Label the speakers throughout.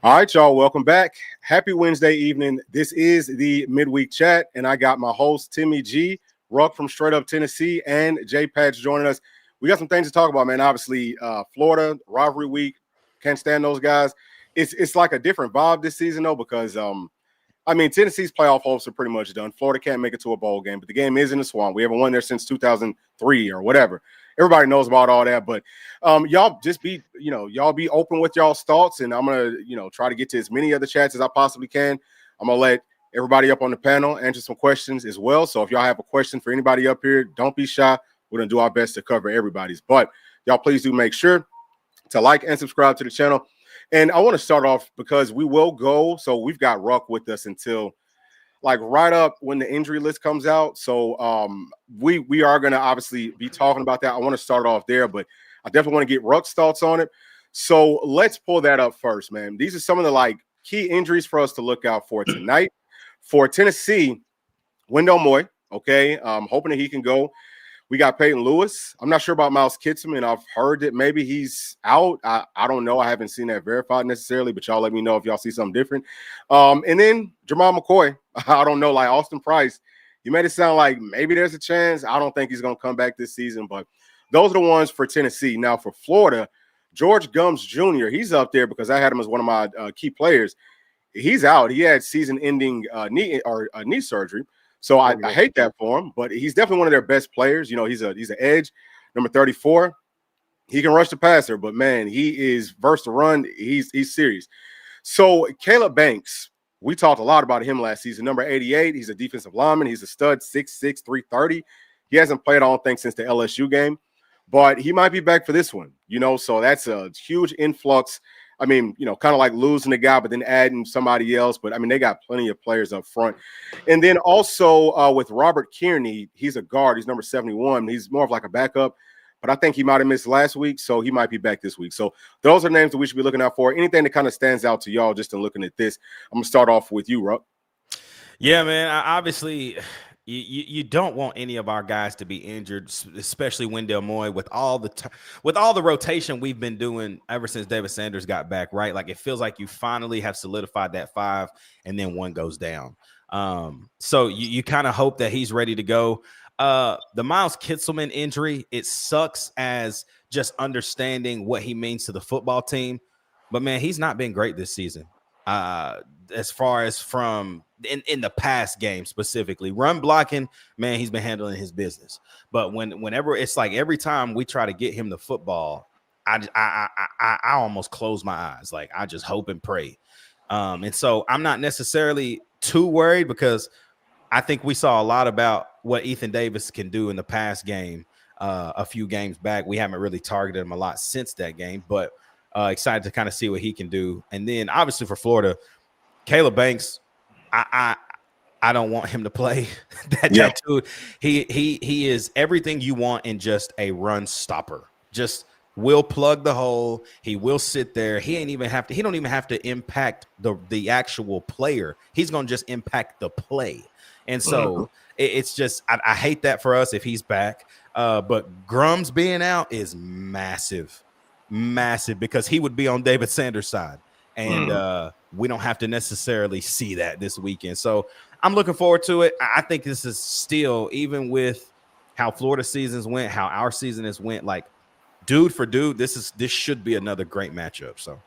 Speaker 1: All right, y'all, welcome back. Happy Wednesday evening. This is the midweek chat, and I got my host, Timmy G, Ruck from Straight Up Tennessee, and JPatt joining us. We got some things to talk about, man. Obviously, Florida, rivalry week. Can't stand those guys. It's like a different vibe this season, though, because Tennessee's playoff hopes are pretty much done. Florida can't make it to a bowl game, but the game is in the Swamp. We haven't won there since 2003 or whatever. Everybody knows about all that, but y'all just be, y'all be open with y'all's thoughts, and I'm gonna, try to get to as many other chats as I possibly can. I'm gonna let everybody up on the panel answer some questions as well. So if y'all have a question for anybody up here, don't be shy. We're gonna do our best to cover everybody's. But y'all please do make sure to like and subscribe to the channel. And I want to start off because we will go. So we've got Ruck with us until like right up when the injury list comes out. So we are going to obviously be talking about that. I want to start off there, but I definitely want to get Ruck's thoughts on it. So let's pull that up first, man. These are some of the like key injuries for us to look out for tonight. For Tennessee, Wendell Moy, okay, hoping that he can go. We got Peyton Lewis. I'm not sure about Miles Kitselman. I've heard that maybe he's out. I don't know. I haven't seen that verified necessarily, but y'all let me know if y'all see something different. And then Jamal McCoy. I don't know, like Austin Price. You made it sound like maybe there's a chance. I don't think he's going to come back this season, but those are the ones for Tennessee. Now for Florida, George Gums Jr., he's up there because I had him as one of my key players. He's out. He had season-ending knee surgery. So I hate that for him, but he's definitely one of their best players. He's an edge, number 34. He can rush the passer, but man, he is versed to run. He's serious. So Caleb Banks, we talked a lot about him last season. Number 88, he's a defensive lineman. He's a stud, 6'6", 330. He hasn't played, I don't think, since the LSU game, but he might be back for this one. So that's a huge influx. I mean, kind of like losing the guy, but then adding somebody else. But, I mean, they got plenty of players up front. And then also with Robert Kearney, he's a guard. He's number 71. He's more of like a backup. But I think he might have missed last week, so he might be back this week. So those are names that we should be looking out for. Anything that kind of stands out to y'all just in looking at this. I'm going to start off with you, Ruck.
Speaker 2: Yeah, man. Obviously, you don't want any of our guys to be injured, especially Wendell Moy with all the rotation we've been doing ever since David Sanders got back, right? Like it feels like you finally have solidified that 5 and then one goes down. So you kind of hope that he's ready to go. The Miles Kitselman injury, it sucks as just understanding what he means to the football team. But man, he's not been great this season. As far as from in the past game specifically, run blocking, man, he's been handling his business. But whenever it's like every time we try to get him the football, I almost close my eyes. Like I just hope and pray. And so I'm not necessarily too worried because I think we saw a lot about what Ethan Davis can do in the past game a few games back. We haven't really targeted him a lot since that game, but excited to kind of see what he can do. And then obviously for Florida, Caleb Banks, I don't want him to play. that dude, he is everything you want in just a run stopper. Just will plug the hole. He will sit there. He don't even have to impact the actual player. He's gonna just impact the play. And so it's just I hate that for us if he's back. But Grums being out is massive because he would be on David Sanders' side. And we don't have to necessarily see that this weekend. So I'm looking forward to it. I think this is still, even with how Florida seasons went, how our season has went, like dude for dude, this should be another great matchup. So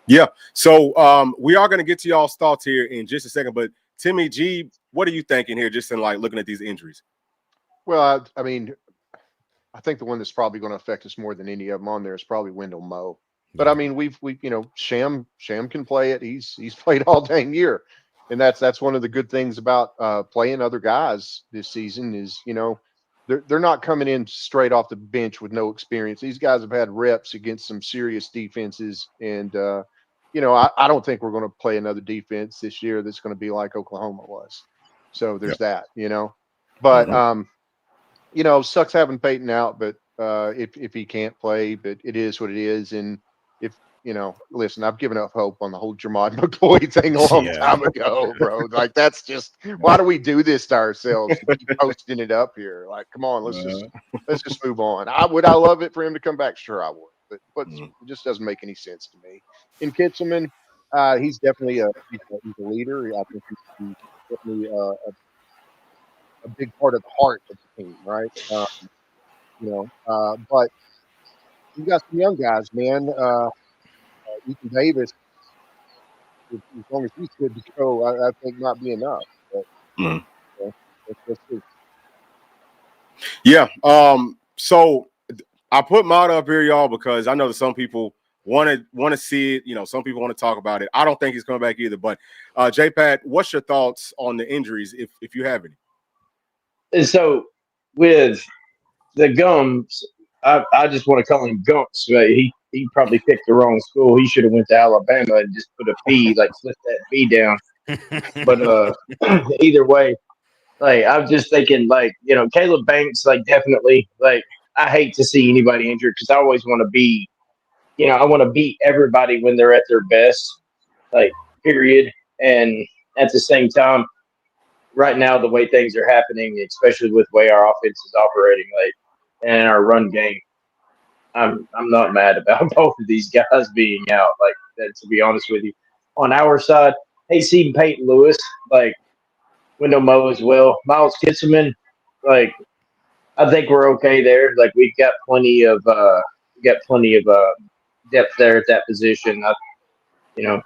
Speaker 1: yeah. So we are going to get to y'all's thoughts here in just a second. But Timmy G, what are you thinking here just in like looking at these injuries?
Speaker 3: Well, I mean, I think the one that's probably going to affect us more than any of them on there is probably Wendell Moe. But I mean, we've Sham can play it. He's played all dang year, and that's one of the good things about playing other guys this season is they're not coming in straight off the bench with no experience. These guys have had reps against some serious defenses, and I don't think we're going to play another defense this year that's going to be like Oklahoma was. So there's that, But sucks having Peyton out, but if he can't play, but it is what it is, and if listen, I've given up hope on the whole Jermod McCoy thing a long time ago, bro. Like that's just why do we do this to ourselves? Keep posting it up here. Like, come on, let's just move on. I love it for him to come back? Sure, I would, but it just doesn't make any sense to me. In Kitselman, He's definitely he's a leader. I think he's definitely a big part of the heart of the team, right? But you got some young guys, man. Ethan Davis, as long as he's good to go, I think might be enough. But
Speaker 1: Mhm.
Speaker 3: let's see.
Speaker 1: Yeah. So I put Mod up here, y'all, because I know that some people want to see it. You know, some people want to talk about it. I don't think he's coming back either. But JPatt, what's your thoughts on the injuries, if you have any?
Speaker 4: And so with the Gums, I just want to call him Gumps. Right? He probably picked the wrong school. He should have went to Alabama and just put a B, like flip that B down. But either way, like I'm just thinking, like Caleb Banks, like definitely, like I hate to see anybody injured because I always want to be, I want to beat everybody when they're at their best, like period. And at the same time, right now the way things are happening, especially with the way our offense is operating, like and our run game, I'm not mad about both of these guys being out. Like that, to be honest with you, on our side, hey, see Peyton Lewis, like Wendell Moe as well, Miles Kitselman, like I think we're okay there. Like we've got plenty of depth there at that position. You know,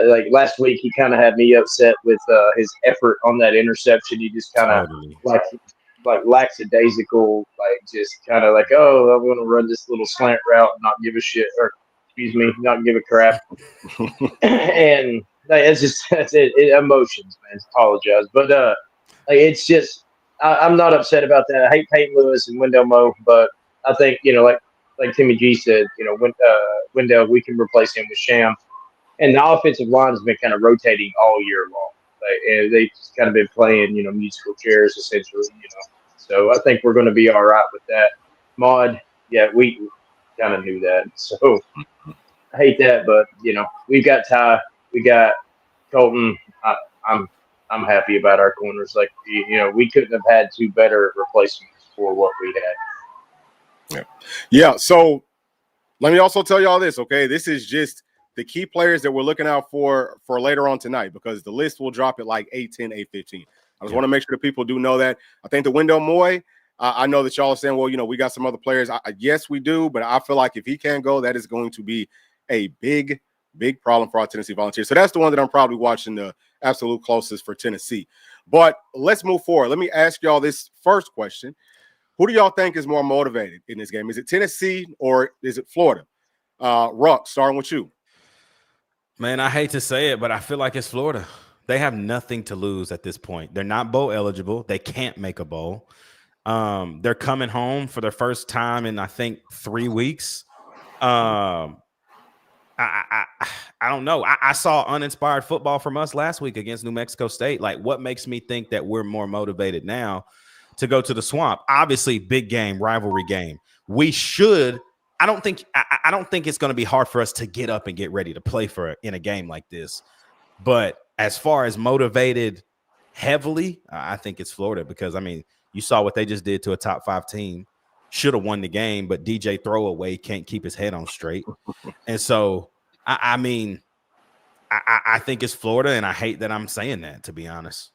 Speaker 4: like last week, he kind of had me upset with his effort on that interception. He just kind of
Speaker 2: Totally.
Speaker 4: like lackadaisical, like just kind of like, oh, I'm going to run this little slant route and not give a shit, or excuse me, not give a crap. And like, it's just that's it, emotions, man. Apologize, but like it's just I'm not upset about that. I hate Peyton Lewis and Wendell Moe, but I think like Timmy G said, Wendell, we can replace him with Sham. And the offensive line has been kind of rotating all year long. And they've just kind of been playing, musical chairs essentially. So I think we're going to be all right with that. Mod, yeah, we kind of knew that. So I hate that, but we've got Ty, we got Colton. I'm I'm happy about our corners. Like we couldn't have had two better replacements for what we had.
Speaker 1: Yeah. So let me also tell y'all this, okay? This is just the key players that we're looking out for later on tonight, because the list will drop at like 8:10, 8:15. I just want to make sure that people do know that. I think the Wendell Moy, I know that y'all are saying, well, we got some other players. Yes, we do, but I feel like if he can't go, that is going to be a big, big problem for our Tennessee Volunteers. So that's the one that I'm probably watching the absolute closest for Tennessee. But let's move forward. Let me ask y'all this first question. Who do y'all think is more motivated in this game? Is it Tennessee or is it Florida? Ruck, starting with you.
Speaker 2: Man, I hate to say it, but I feel like it's Florida. They have nothing to lose at this point. They're not bowl eligible. They can't make a bowl. They're coming home for their first time in, I think, 3 weeks. I don't know. I saw uninspired football from us last week against New Mexico State. Like, what makes me think that we're more motivated now to go to the Swamp? Obviously, big game, rivalry game. We should. I don't think it's going to be hard for us to get up and get ready to play in a game like this. But as far as motivated heavily, I think it's Florida, because you saw what they just did to a top 5 team. Should have won the game, but DJ Throwaway can't keep his head on straight. And so, I think it's Florida, and I hate that I'm saying that, to be honest.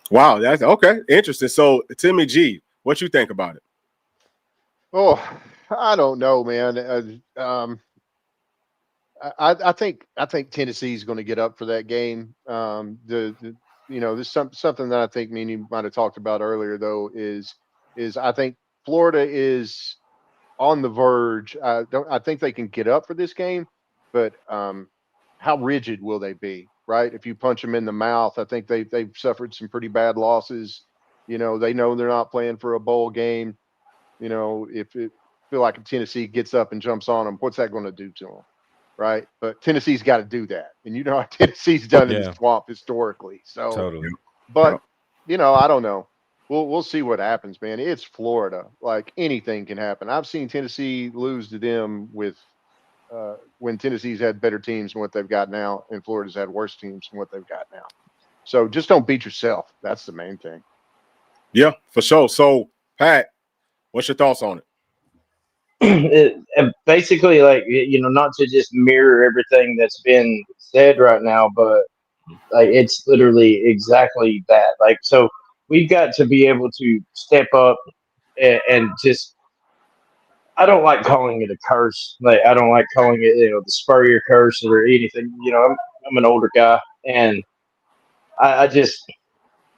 Speaker 1: Wow, that's okay. Interesting. So, Timmy G, what you think about it?
Speaker 3: Oh, I don't know, man. I think Tennessee's going to get up for that game. There's something that I think me and you might have talked about earlier, though, is I think Florida is on the verge. I think they can get up for this game, but how rigid will they be? Right? If you punch them in the mouth, I think they've suffered some pretty bad losses. They know they're not playing for a bowl game. If it feel like Tennessee gets up and jumps on them, what's that going to do to them? Right? But Tennessee's got to do that, and how Tennessee's done in the Swamp historically. So,
Speaker 2: totally.
Speaker 3: But I don't know. We'll see what happens, man. It's Florida. Like anything can happen. I've seen Tennessee lose to them with when Tennessee's had better teams than what they've got now, and Florida's had worse teams than what they've got now. So just don't beat yourself. That's the main thing.
Speaker 1: Yeah, for sure. So, Pat, what's your thoughts on it?
Speaker 4: basically, like, not to just mirror everything that's been said right now, but like it's literally exactly that. Like, so we've got to be able to step up and just. I don't like calling it a curse. Like, I don't like calling it, the Spurrier curse or anything. I'm an older guy, and I just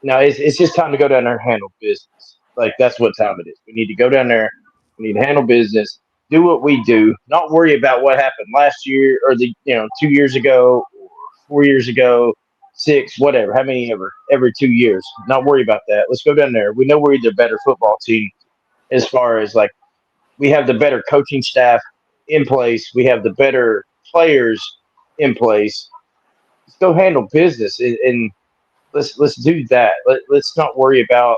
Speaker 4: no. It's just time to go down there and handle business. Like, that's what time it is. We need to go down there. We need to handle business. Do what we do. Not worry about what happened last year or 2 years ago, or 4 years ago, six, whatever. How many every 2 years? Not worry about that. Let's go down there. We know we're the better football team as far as, like, we have the better coaching staff in place. We have the better players in place. Let's go handle business and let's do that. Let's not worry about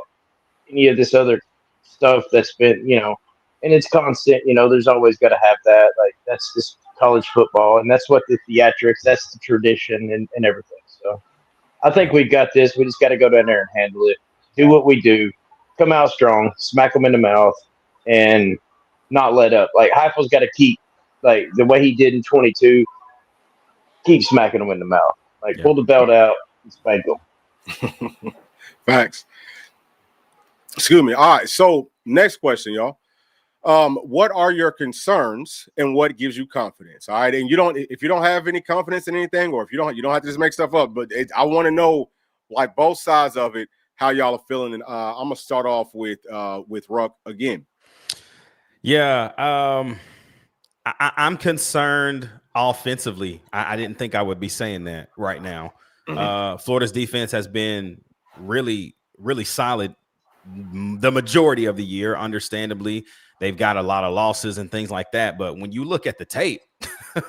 Speaker 4: any of this other stuff that's been, and it's constant. There's always got to have that. Like, that's just college football, and that's what the theatrics, that's the tradition and everything. So I think we got this. We just got to go down there and handle it. Do what we do. Come out strong. Smack them in the mouth, and not let up. Like, Heifel's got to keep, like, the way he did in 22. Keep smacking them in the mouth. Like, pull the belt out and spank them.
Speaker 1: Facts. Excuse me. All right. So next question, y'all. What are your concerns and what gives you confidence? All right. And if you don't have any confidence in anything, or if you don't have to just make stuff up, but I want to know, like, both sides of it, how y'all are feeling. And I'm gonna start off with Ruck again.
Speaker 2: Yeah. I'm concerned offensively. I didn't think I would be saying that right now. Florida's defense has been really, really solid the majority of the year. Understandably, they've got a lot of losses and things like that. But when you look at the tape,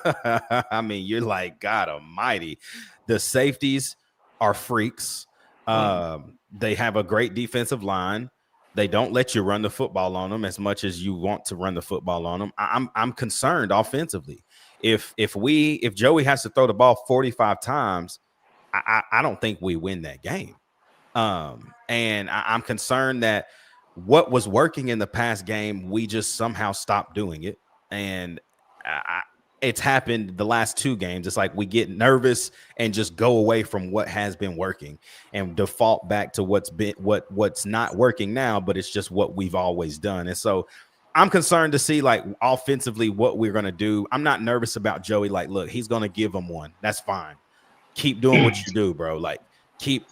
Speaker 2: I mean, you're like, God almighty. The safeties are freaks. They have a great defensive line. They don't let you run the football on them as much as you want to run the football on them. I'm concerned offensively. If Joey has to throw the ball 45 times, I don't think we win that game. And I'm concerned that what was working in the past game, we just somehow stopped doing it. And it's happened the last two games. It's like we get nervous and just go away from what has been working and default back to what's not working now, but it's just what we've always done. And so I'm concerned to see, like, offensively what we're going to do. I'm not nervous about Joey. Like, look, he's going to give them one. That's fine. Keep doing what you do, bro. Like,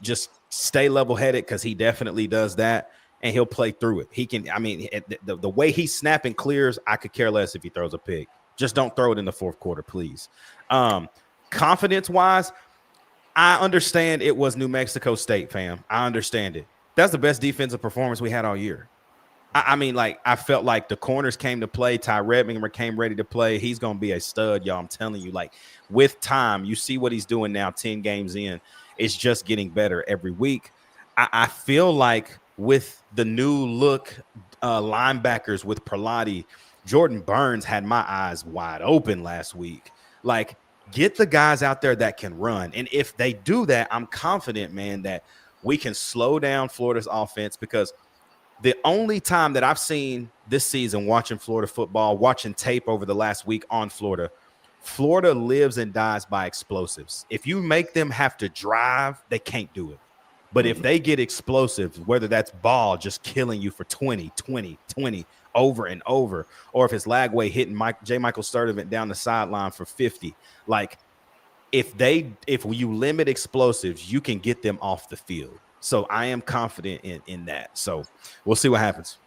Speaker 2: just stay level-headed, because he definitely does that, and he'll play through it. He can, I mean, the way he's snapping clears, I could care less if he throws a pick. Just don't throw it in the fourth quarter, please. Confidence-wise, I understand it was New Mexico State, fam. I understand it. That's the best defensive performance we had all year. I mean, like, I felt like the corners came to play. Ty Redminger came ready to play. He's going to be a stud, y'all. I'm telling you, like, with time, you see what he's doing now, 10 games in. It's just getting better every week. I feel like with the new look linebackers with Prelati, Jordan Burns had my eyes wide open last week. Like, get the guys out there that can run. And if they do that, I'm confident, man, that we can slow down Florida's offense, because the only time that I've seen this season watching Florida football, watching tape over the last week on Florida lives and dies by explosives. If you make them have to drive, they can't do it. But if they get explosive, whether that's ball just killing you for 20, over and over, or if it's Lagway hitting J. Michael Sturdivant down the sideline for 50, like, if you limit explosives, you can get them off the field. So I am confident in that. So we'll see what happens.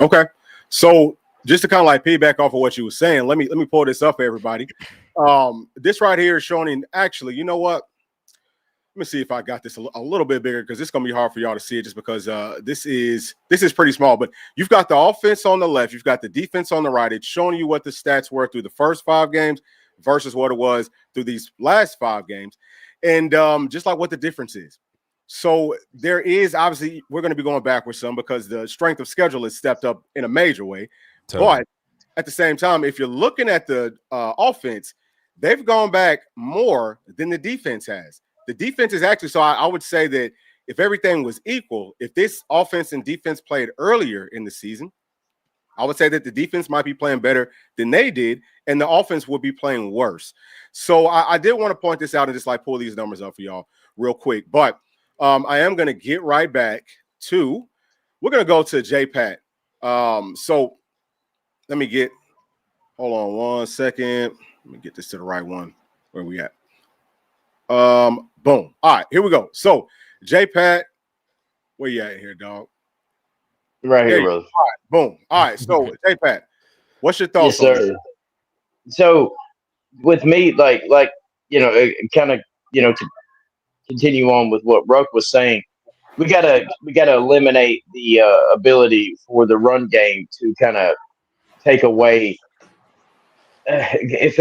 Speaker 2: Okay.
Speaker 1: So just to kind of like piggyback off of what you were saying, let me pull this up for everybody. This right here is showing, actually, you know what? Let me see if I got this a little bit bigger, because it's going to be hard for y'all to see it just because this is pretty small. But you've got the offense on the left. You've got the defense on the right. It's showing you what the stats were through the first 5 games versus what it was through these last 5 games. And just like what the difference is. So there is, obviously, we're going to be going backwards some because the strength of schedule has stepped up in a major way. Totally. But at the same time, if you're looking at the offense, they've gone back more than the defense has. The defense is actually, so I would say that if everything was equal, if this offense and defense played earlier in the season, I would say that the defense might be playing better than they did, and the offense would be playing worse. So I did want to point this out and just like pull these numbers up for y'all real quick. But I am going to get right back to, we're going to go to JPatt. So let me get, hold on 1 second. Let me get this to the right one. Where we at? Boom. All right, here we go. So JPatt, where you at here, dog?
Speaker 4: Right here, brother.
Speaker 1: All right, boom. All right, so JPatt, what's your
Speaker 4: Yes,
Speaker 1: thoughts on
Speaker 4: sir.
Speaker 1: this?
Speaker 4: So with me, kind of, to continue on with what Ruck was saying, we gotta eliminate the ability for the run game to kind of take away. If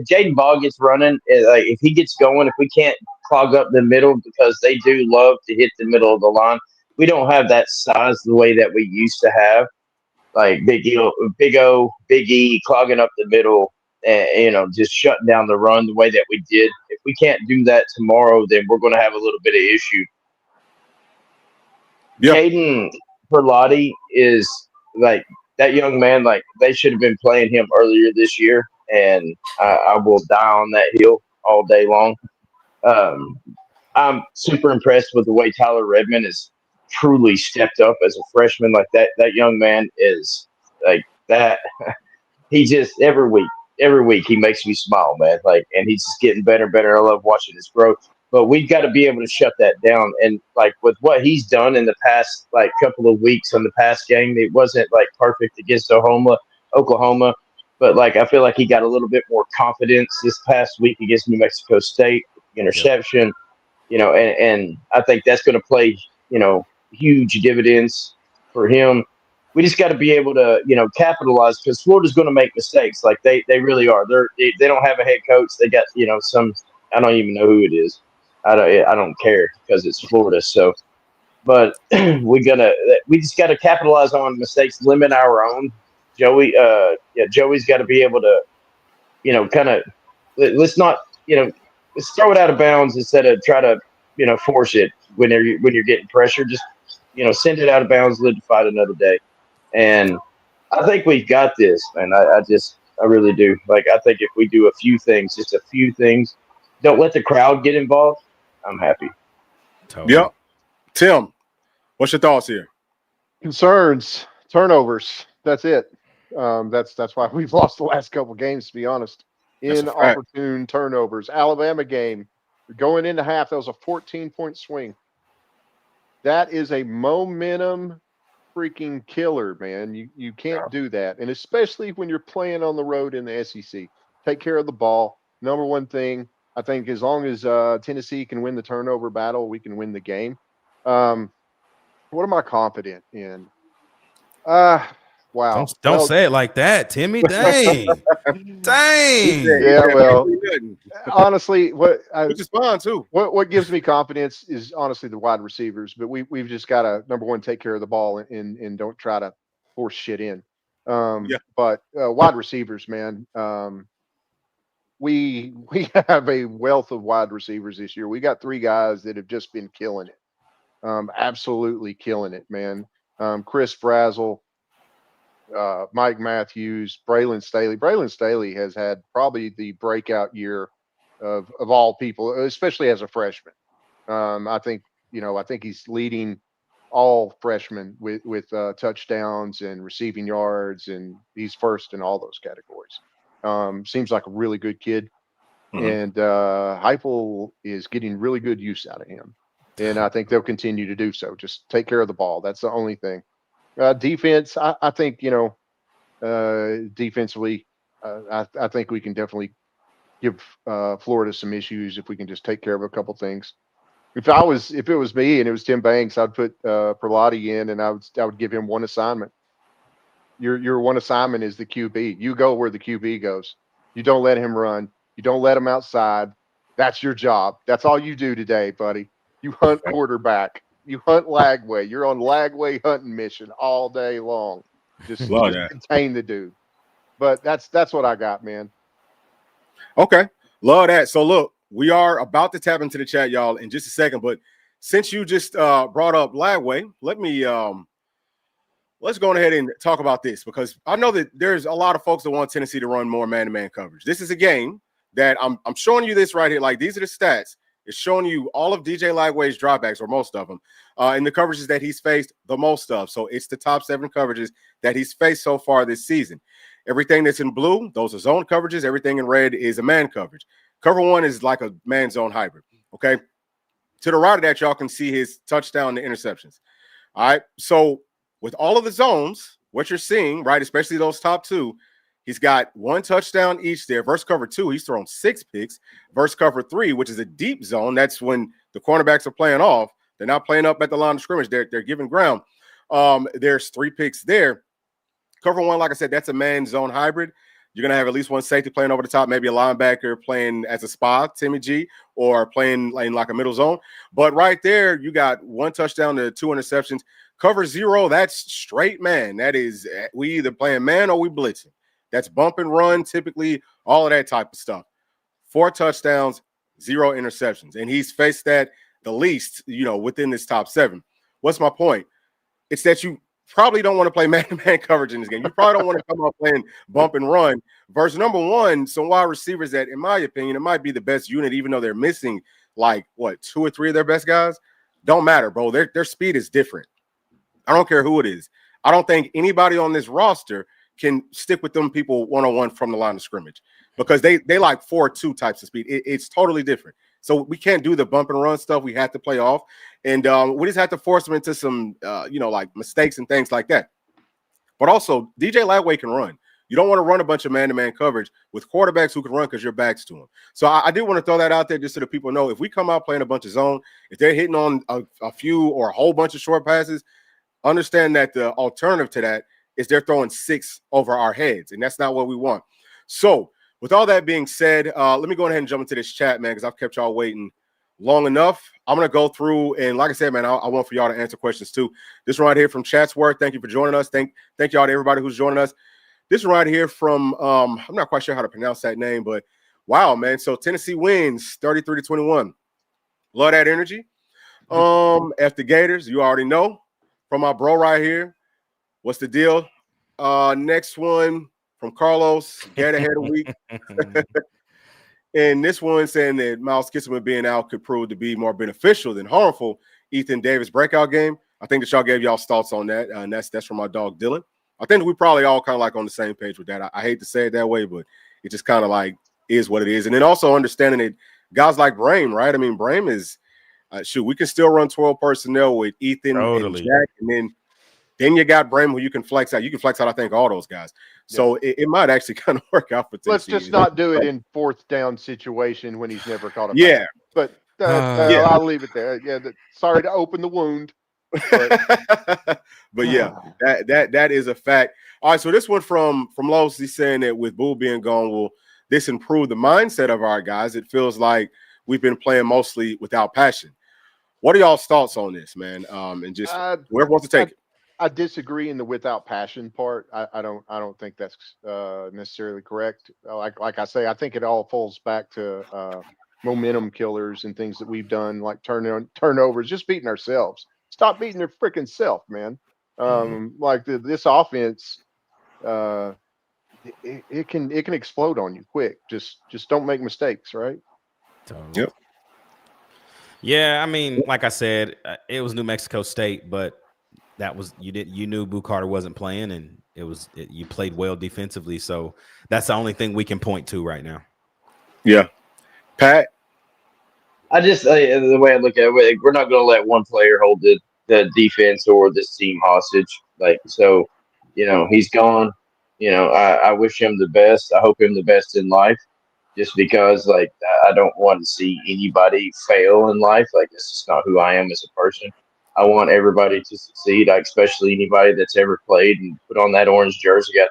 Speaker 4: Jaden Ball gets running, like if he gets going, if we can't clog up the middle because they do love to hit the middle of the line, we don't have that size the way that we used to have. Like Big O, Big E clogging up the middle, and just shutting down the run the way that we did. If we can't do that tomorrow, then we're going to have a little bit of issue.
Speaker 1: Yeah.
Speaker 4: Caden Perlotti is like that young man. Like they should have been playing him earlier this year, and I will die on that hill all day long. I'm super impressed with the way Tyler Redmond has truly stepped up as a freshman. Like that young man is like that. He just every week he makes me smile, man. Like, and he's just getting better and better. I love watching his growth. But we've got to be able to shut that down. And like with what he's done in the past like couple of weeks on the past game, it wasn't like perfect against Oklahoma, but like I feel like he got a little bit more confidence this past week against New Mexico State. Interception. Yep. And I think that's going to play, huge dividends for him. We just got to be able to, capitalize because Florida's going to make mistakes. Like they really are. They don't have a head coach. They got, some, I don't even know who it is. I don't care because it's Florida. So, but we just got to capitalize on mistakes, limit our own. Joey's got to be able to, kind of, let's not, let's throw it out of bounds instead of try to, force it when you're getting pressure. Just, send it out of bounds, live to fight another day. And I think we've got this, man. I really do. Like, I think if we do just a few things, don't let the crowd get involved, I'm happy.
Speaker 2: Totally.
Speaker 1: Yep. Tim, what's your thoughts here?
Speaker 3: Concerns, turnovers. That's it. That's why we've lost the last couple games, to be honest. Inopportune turnovers. Alabama game. Going into half, that was a 14-point swing. That is a momentum freaking killer, man. You can't do that. And especially when you're playing on the road in the SEC. Take care of the ball. Number one thing. I think as long as Tennessee can win the turnover battle, we can win the game. What am I confident in? Wow.
Speaker 2: Don't say it like that, Timmy. Dang. Dang.
Speaker 3: Yeah, well, honestly, which
Speaker 1: is fine too.
Speaker 3: What gives me confidence is honestly the wide receivers, but we've just got to, number one, take care of the ball and don't try to force shit in. But wide receivers, man, we have a wealth of wide receivers this year. We got 3 guys that have just been killing it. Absolutely killing it, man. Chris Frazzle, Mike Matthews, Braylon Staley. Braylon Staley has had probably the breakout year of all people, especially as a freshman. I think he's leading all freshmen with touchdowns and receiving yards, and he's first in all those categories. Seems like a really good kid. Mm-hmm. And Heupel is getting really good use out of him. And I think they'll continue to do so. Just take care of the ball. That's the only thing. Defense, I think, defensively, I think we can definitely give Florida some issues if we can just take care of a couple things. If it was me and it was Tim Banks, I'd put Perlotti in and I would give him one assignment. Your one assignment is the QB. You go where the QB goes. You don't let him run. You don't let him outside. That's your job. That's all you do today, buddy. You hunt quarterback. You hunt Lagway. You're on Lagway hunting mission all day long. Just contain the dude. But that's what I got, man.
Speaker 1: Okay. Love that. So look, we are about to tap into the chat, y'all, in just a second. But since you just brought up Lagway, let me let's go ahead and talk about this because I know that there's a lot of folks that want Tennessee to run more man-to-man coverage. This is a game that I'm showing you this right here. Like, these are the stats. It's showing you all of DJ Lagway's dropbacks, or most of them, and the coverages that he's faced the most of. So it's the top 7 coverages that he's faced so far this season. Everything that's in blue, those are zone coverages. Everything in red is a man coverage. Cover 1 is like a man-zone hybrid, okay? To the right of that, y'all can see his touchdown to interceptions. All right, so with all of the zones, what you're seeing, right, especially those top 2, he's got 1 touchdown each there. Versus cover 2, he's thrown 6 picks. Versus cover 3, which is a deep zone, that's when the cornerbacks are playing off. They're not playing up at the line of scrimmage. They're giving ground. There's 3 picks there. Cover 1, like I said, that's a man-zone hybrid. You're going to have at least 1 safety playing over the top, maybe a linebacker playing as a spy, Timmy G, or playing in like a middle zone. But right there, you got 1 touchdown to 2 interceptions. Cover 0, that's straight man. That is, we either playing man or we blitzing. That's bump and run, typically, all of that type of stuff. 4 touchdowns, 0 interceptions. And he's faced that the least, within this top 7. What's my point? It's that you probably don't want to play man-to-man coverage in this game. You probably don't want to come out playing bump and run versus number 1, some wide receivers that, in my opinion, it might be the best unit, even though they're missing, 2 or 3 of their best guys. Don't matter, bro. Their speed is different. I don't care who it is. I don't think anybody on this roster can stick with them people one-on-one from the line of scrimmage because they like 4-2 types of speed. It's totally different. So we can't do the bump and run stuff. We have to play off. And we just have to force them into some, like mistakes and things like that. But also, DJ Lagway can run. You don't want to run a bunch of man-to-man coverage with quarterbacks who can run because your back's to them. So I do want to throw that out there just so that people know if we come out playing a bunch of zone, if they're hitting on a few or a whole bunch of short passes, understand that the alternative to that is they're throwing 6 over our heads, and that's not what we want. So with all that being said, let me go ahead and jump into this chat, man, because I've kept y'all waiting long enough. I'm going to go through, and like I said, man, I want for y'all to answer questions too. This one right here from Chatsworth. Thank you for joining us. Thank y'all to everybody who's joining us. This one right here from, I'm not quite sure how to pronounce that name, but wow, man. So Tennessee wins 33-21. Love that energy. At the Gators, you already know. From my bro right here. What's the deal? Next one from Carlos. Gator Head of Week. And this one saying that Miles Kisselman being out could prove to be more beneficial than harmful. Ethan Davis breakout game. I think that y'all gave y'all thoughts on that. And that's from my dog Dylan. I think we probably all kind of like on the same page with that. I hate to say it that way, but it just kind of like is what it is. And then also understanding that guys like Brame, right? I mean, Brame is we can still run 12 personnel with Ethan and Jack, and then you got Brame who you can flex out. You can flex out, I think, all those guys. So it might actually kind of work out for Tennessee.
Speaker 3: Let's just not do it in 4th down situation when he's never caught a
Speaker 1: yeah.
Speaker 3: But I'll leave it there. Yeah, sorry to open the wound.
Speaker 1: But yeah, that is a fact. All right, so this one from Los, he's saying that with Bull being gone, will this improve the mindset of our guys? It feels like we've been playing mostly without passion. What are y'all's thoughts on this, man? And just whoever wants to take it.
Speaker 3: I disagree in the without passion part. I don't think that's necessarily correct. Like I say, I think it all falls back to momentum killers and things that we've done, like turnovers, just beating ourselves. Stop beating their freaking self, man. Like this offense, it can explode on you quick. Just don't make mistakes, right?
Speaker 2: Totally.
Speaker 1: Yep.
Speaker 2: Yeah, I mean, like I said, it was New Mexico State, but that was you knew Boo Carter wasn't playing, and you played well defensively, so that's the only thing we can point to right now.
Speaker 1: Yeah, Pat.
Speaker 4: I just the way I look at it, we're not going to let one player hold the defense or this team hostage. Like, so, he's gone. I wish him the best. I hope him the best in life. Just because, like, I don't want to see anybody fail in life. Like, this is not who I am as a person. I want everybody to succeed, especially anybody that's ever played and put on that orange jersey. I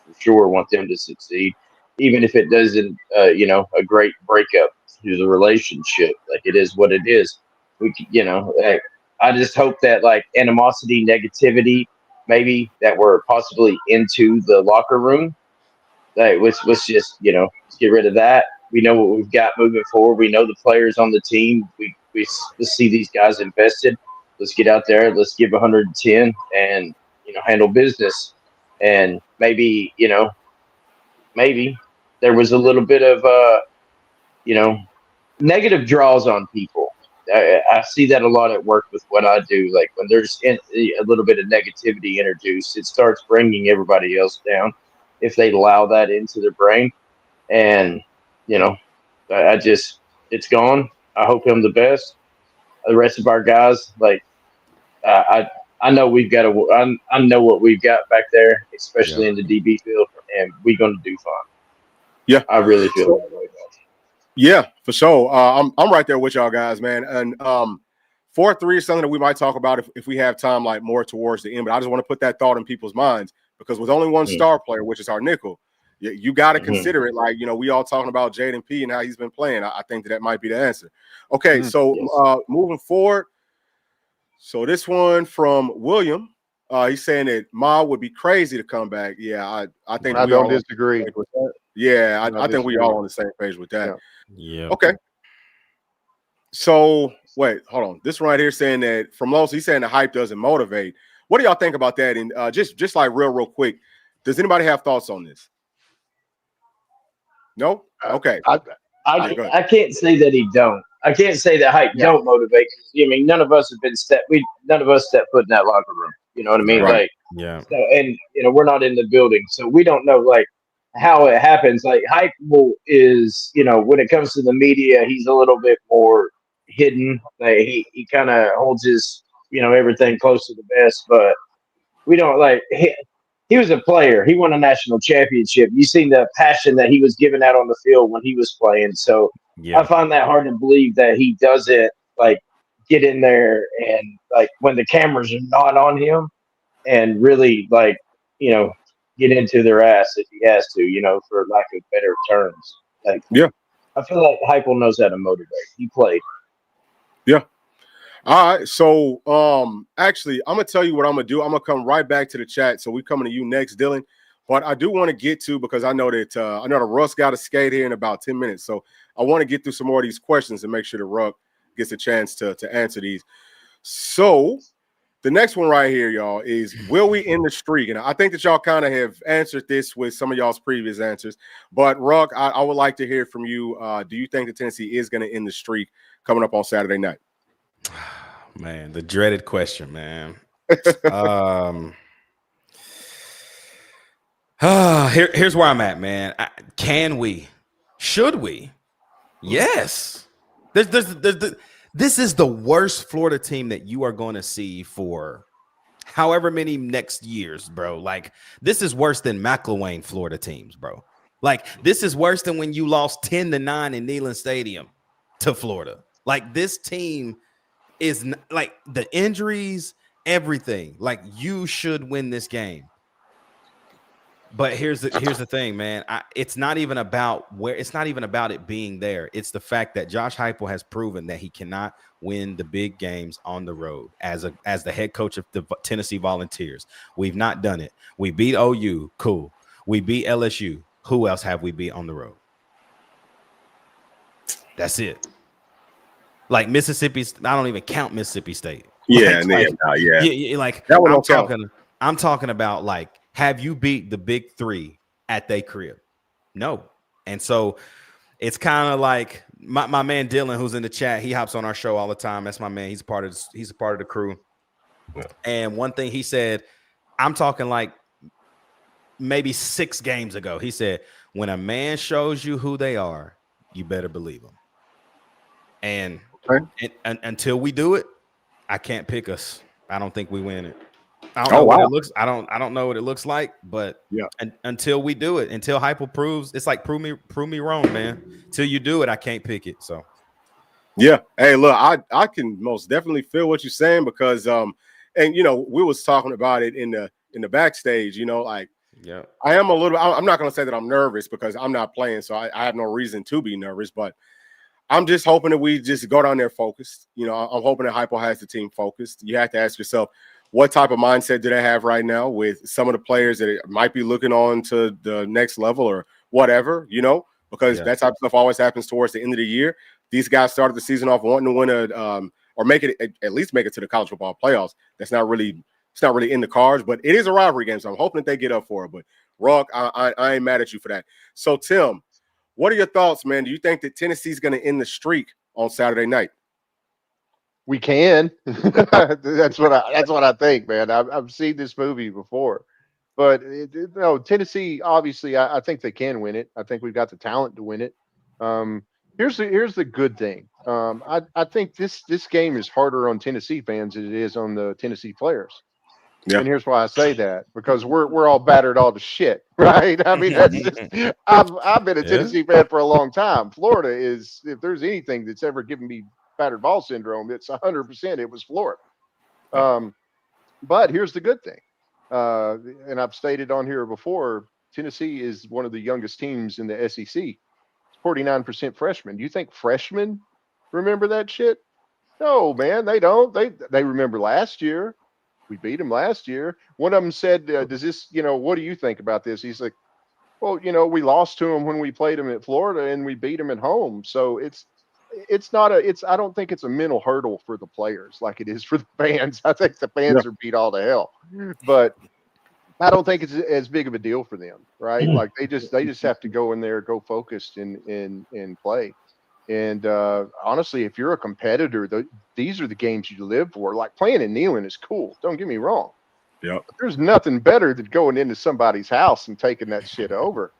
Speaker 4: for sure want them to succeed, even if it doesn't, a great breakup to the relationship. Like, it is what it is. I just hope that, like, animosity, negativity, maybe that we're possibly into the locker room. Like, let's just, let's get rid of that. We know what we've got moving forward. We know the players on the team. Let's see these guys invested. Let's get out there. Let's give 110 and, handle business. And maybe, maybe there was a little bit of, negative draws on people. I see that a lot at work with what I do. Like when there's a little bit of negativity introduced, it starts bringing everybody else down if they allow that into their brain. And, it's gone. I hope him the best. The rest of our guys, like, I know we've got I know what we've got back there, especially in the DB field, and we're going to do fine.
Speaker 1: Yeah.
Speaker 4: I really feel that way about it.
Speaker 1: Yeah, for sure. I'm right there with y'all guys, man. And 4-3 is something that we might talk about if we have time, like more towards the end. But I just want to put that thought in people's minds because with only one star player, which is our nickel, you got to consider it. Like, we all talking about Jaden P and how he's been playing. I think that might be the answer. Okay, so moving forward. So this one from William, he's saying that Ma would be crazy to come back. Yeah, I think
Speaker 3: I don't disagree.
Speaker 1: Yeah, I think we all on the same page with that.
Speaker 2: Yeah.
Speaker 1: Okay. So wait, hold on. This right here saying that from Los, he's saying the hype doesn't motivate. What do y'all think about that? And just like real quick, does anybody have thoughts on this? No? Okay.
Speaker 4: I can't say that he don't. I can't say that hype don't motivate. I mean, none of us have been none of us step foot in that locker room. You know what I mean?
Speaker 1: Right.
Speaker 4: Like, so, and we're not in the building, so we don't know like how it happens. Like hype is, when it comes to the media, he's a little bit more hidden. Like he kind of holds his, everything close to the vest, but we don't like. He was a player. He won a national championship. You seen the passion that he was giving out on the field when he was playing. So I find that hard to believe that he doesn't like get in there and like when the cameras are not on him and really like, get into their ass if he has to, for lack of better terms. Like, I feel like Heupel knows how to motivate. He played.
Speaker 1: Yeah. All right. So actually, I'm gonna tell you what I'm gonna do. I'm gonna come right back to the chat. So we coming to you next, Dylan. But I do want to get to because I know that the Russ got to skate here in about 10 minutes. So I want to get through some more of these questions and make sure the Ruck gets a chance to answer these. So the next one right here, y'all, is will we end the streak? And I think that y'all kind of have answered this with some of y'all's previous answers. But Ruck, I would like to hear from you. Do you think that Tennessee is going to end the streak coming up on Saturday night?
Speaker 2: Man, the dreaded question, man. Here's where I'm at, man. Can we? Should we? Yes. This is the worst Florida team that you are going to see for however many next years, bro. Like, this is worse than McElwain Florida teams, bro. Like, this is worse than when you lost 10-9 in Neyland Stadium to Florida. Like, this team is like the injuries, everything. Like, you should win this game. But here's the thing, man. It's not even about it being there. It's the fact that Josh Heupel has proven that he cannot win the big games on the road as the head coach of the Tennessee Volunteers. We've not done it. We beat OU, cool. We beat LSU. Who else have we beat on the road? That's it. Like Mississippi, I don't even count Mississippi State.
Speaker 1: Yeah,
Speaker 2: like I'm talking about like, have you beat the big three at their crib? No. And so it's kind of like my man Dylan, who's in the chat, he hops on our show all the time. That's my man. He's a part of the crew. And one thing he said, I'm talking like maybe 6 games ago, he said, when a man shows you who they are, you better believe them. And until we do it, I can't pick us. I don't think we win it. I don't know what it looks. I don't know what it looks like, but until we do it, until Heupel proves, it's like prove me wrong, man. Till you do it, I can't pick it. So,
Speaker 1: yeah. Hey, look, I can most definitely feel what you're saying because and we was talking about it in the backstage. Like I am a little. I'm not gonna say that I'm nervous because I'm not playing, so I have no reason to be nervous, but I'm just hoping that we just go down there focused. I'm hoping that Heupel has the team focused. You have to ask yourself, what type of mindset do they have right now with some of the players that might be looking on to the next level or whatever, because that type of stuff always happens towards the end of the year. These guys started the season off wanting to win or make it, at least make it to the college football playoffs. That's not really it's not really in the cards, but it is a rivalry game, so I'm hoping that they get up for it. But Ruck, I ain't mad at you for that. So Tim, what are your thoughts, man? Do you think that Tennessee's going to end the streak on Saturday night?
Speaker 3: We can. That's what I think, man. I've seen this movie before, but no, Tennessee. Obviously, I think they can win it. I think we've got the talent to win it. Here's the good thing. I think this game is harder on Tennessee fans than it is on the Tennessee players. Yeah. And here's why I say that, because we're all battered all to shit, right? I mean, that's just I've been a Tennessee fan for a long time. Florida is, if there's anything that's ever given me battered ball syndrome, it's 100%. It was Florida. But here's the good thing, and I've stated on here before: Tennessee is one of the youngest teams in the SEC. 49% freshmen. Do you think freshmen remember that shit? No, man, they don't. They remember last year. We beat them last year. One of them said, "Does this? What do you think about this?" He's like, "Well, we lost to them when we played them at Florida, and we beat them at home. So it's not a. I don't think it's a mental hurdle for the players like it is for the fans. I think the fans are beat all to hell, but I don't think it's as big of a deal for them, right? Like they just have to go in there, go focused and play. And honestly, if you're a competitor, these are the games you live for. Like playing in Neyland is cool. Don't get me wrong.
Speaker 1: Yeah.
Speaker 3: There's nothing better than going into somebody's house and taking that shit over.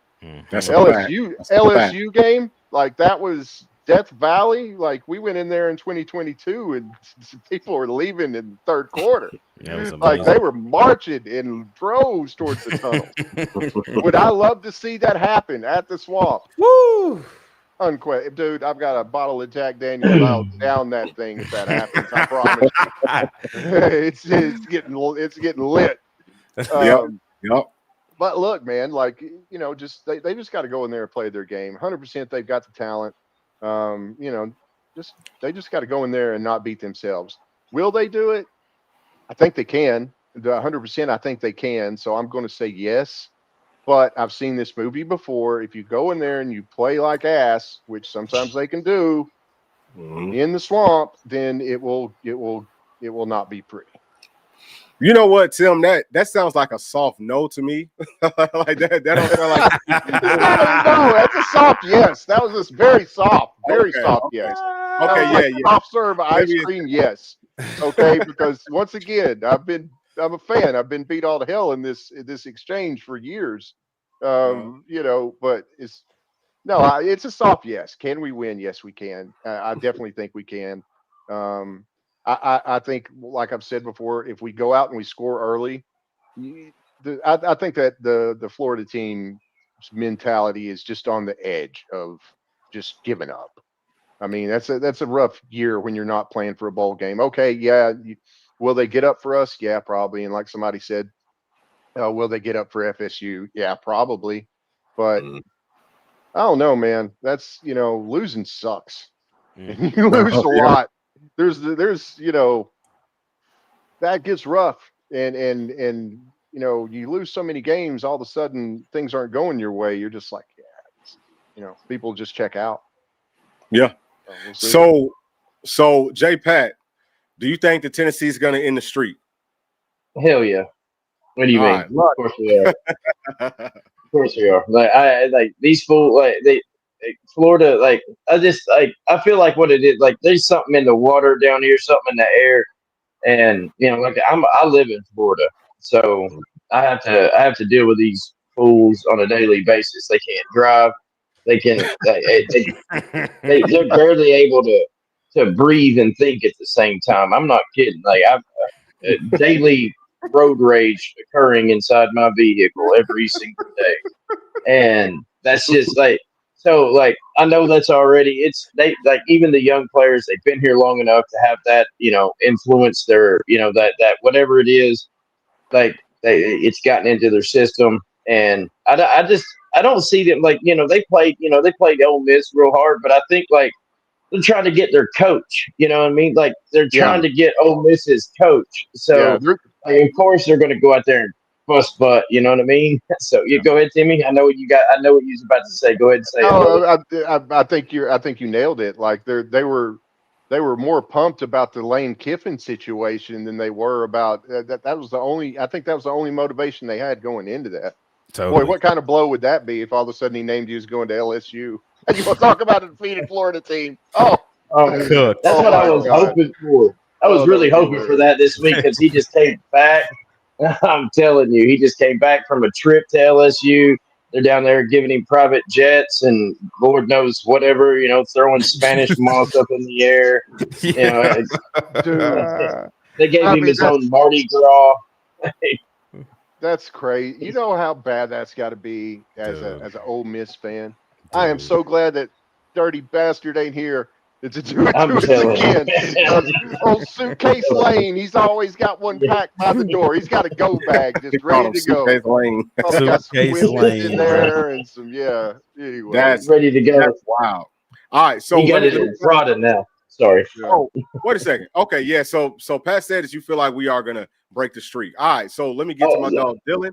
Speaker 1: That's
Speaker 3: LSU game, like that was Death Valley. Like we went in there in 2022 and people were leaving in the third quarter. Like they were marching in droves towards the tunnel. Would I love to see that happen at the Swamp?
Speaker 2: Woo!
Speaker 3: Unquestioned, dude. I've got a bottle of Jack Daniels. I'll down that thing if that happens. I promise. It's getting lit.
Speaker 1: Yep.
Speaker 3: But look, man, like just they just got to go in there and play their game. 100%, they've got the talent. They just got to go in there and not beat themselves. Will they do it? I think they can. 100%, I think they can. So I'm going to say yes. But I've seen this movie before. If you go in there and you play like ass, which sometimes they can do in the Swamp, then it will not be pretty.
Speaker 1: You know what, Tim? That sounds like a soft no to me. Like that don't sound like.
Speaker 3: No, that's a soft yes. That was just very soft, soft yes.
Speaker 1: Okay, yeah.
Speaker 3: Soft serve ice cream, yes. Okay, because once again, I'm a fan. I've been beat all to hell in this exchange for years. But it's a soft yes. Can we win? Yes, we can. I definitely think we can. I think, like I've said before, if we go out and we score early, I think that the Florida team's mentality is just on the edge of just giving up. I mean, that's a rough year when you're not playing for a bowl game. Okay, yeah. Will they get up for us? Yeah, probably. And like somebody said, will they get up for FSU? Yeah, probably. But I don't know, man. That's losing sucks. And you lose a lot. There's that gets rough, and you lose so many games. All of a sudden, things aren't going your way. You're just like, people just check out.
Speaker 1: Yeah. So JPatt, do you think that Tennessee's going to end the streak?
Speaker 4: Hell yeah. What do you mean?
Speaker 1: Right.
Speaker 4: Of course we are. Of course we are. Like these fools, Florida, I feel like what it is, like there's something in the water down here, something in the air, and I live in Florida, so I have to deal with these fools on a daily basis. They can't drive. They can. They're barely able to breathe and think at the same time. I'm not kidding. Like I've daily road rage occurring inside my vehicle every single day, and that's just I know that's already even the young players, they've been here long enough to have that influence their that whatever it is, it's gotten into their system, and I don't see them they played Ole Miss real hard, but I think they're trying to get their coach. You know what I mean? Like they're trying to get Ole Miss's coach. So of course they're going to go out there and bust butt. You know what I mean? So you go ahead, Timmy. I know what you was about to say. Go ahead and say.
Speaker 3: I think you nailed it. Like they were they were more pumped about the Lane Kiffin situation than they were about that. That was the only. I think that was the only motivation they had going into that.
Speaker 2: Totally.
Speaker 3: Boy, what kind of blow would that be if all of a sudden he named you as going to LSU? And you want to talk about a defeated Florida team? Oh,
Speaker 2: Cooked.
Speaker 4: That's
Speaker 3: Oh
Speaker 4: what I
Speaker 3: my
Speaker 4: was
Speaker 3: God.
Speaker 4: hoping for. I was
Speaker 3: Oh,
Speaker 4: really
Speaker 3: that would be
Speaker 4: hoping for
Speaker 3: hilarious.
Speaker 4: that this week because he just came back. I'm telling you, he just came back from a trip to LSU. They're down there giving him private jets and Lord knows whatever, throwing Spanish moss up in the air.
Speaker 2: Yeah.
Speaker 3: Dude,
Speaker 4: They gave
Speaker 3: I
Speaker 4: him
Speaker 3: mean,
Speaker 4: his own Mardi Gras.
Speaker 3: that's crazy. You know how bad that's got to be as
Speaker 2: Dude.
Speaker 3: an Ole Miss fan. I am
Speaker 2: Dude.
Speaker 3: so glad that dirty bastard ain't here to do it
Speaker 4: I'm
Speaker 3: to us
Speaker 4: telling
Speaker 3: again.
Speaker 4: you.
Speaker 3: Old Suitcase Lane, he's always got one packed by the door. He's got a go bag
Speaker 1: He
Speaker 3: just
Speaker 1: called
Speaker 3: ready
Speaker 1: him
Speaker 3: to go.
Speaker 1: Suitcase Lane.
Speaker 3: Probably got some
Speaker 2: Suitcase
Speaker 3: whiskey
Speaker 2: Lane,
Speaker 3: in there and some Anyway,
Speaker 1: That's
Speaker 4: Ready to go.
Speaker 1: that's wild. All right, so
Speaker 4: He got
Speaker 1: let
Speaker 4: it
Speaker 1: me
Speaker 4: in Prada now. Sorry.
Speaker 3: yeah.
Speaker 1: Oh, wait a second. Okay, yeah. So Pat said that you feel like we are gonna break the streak. All right, so let me get to my dog Dylan.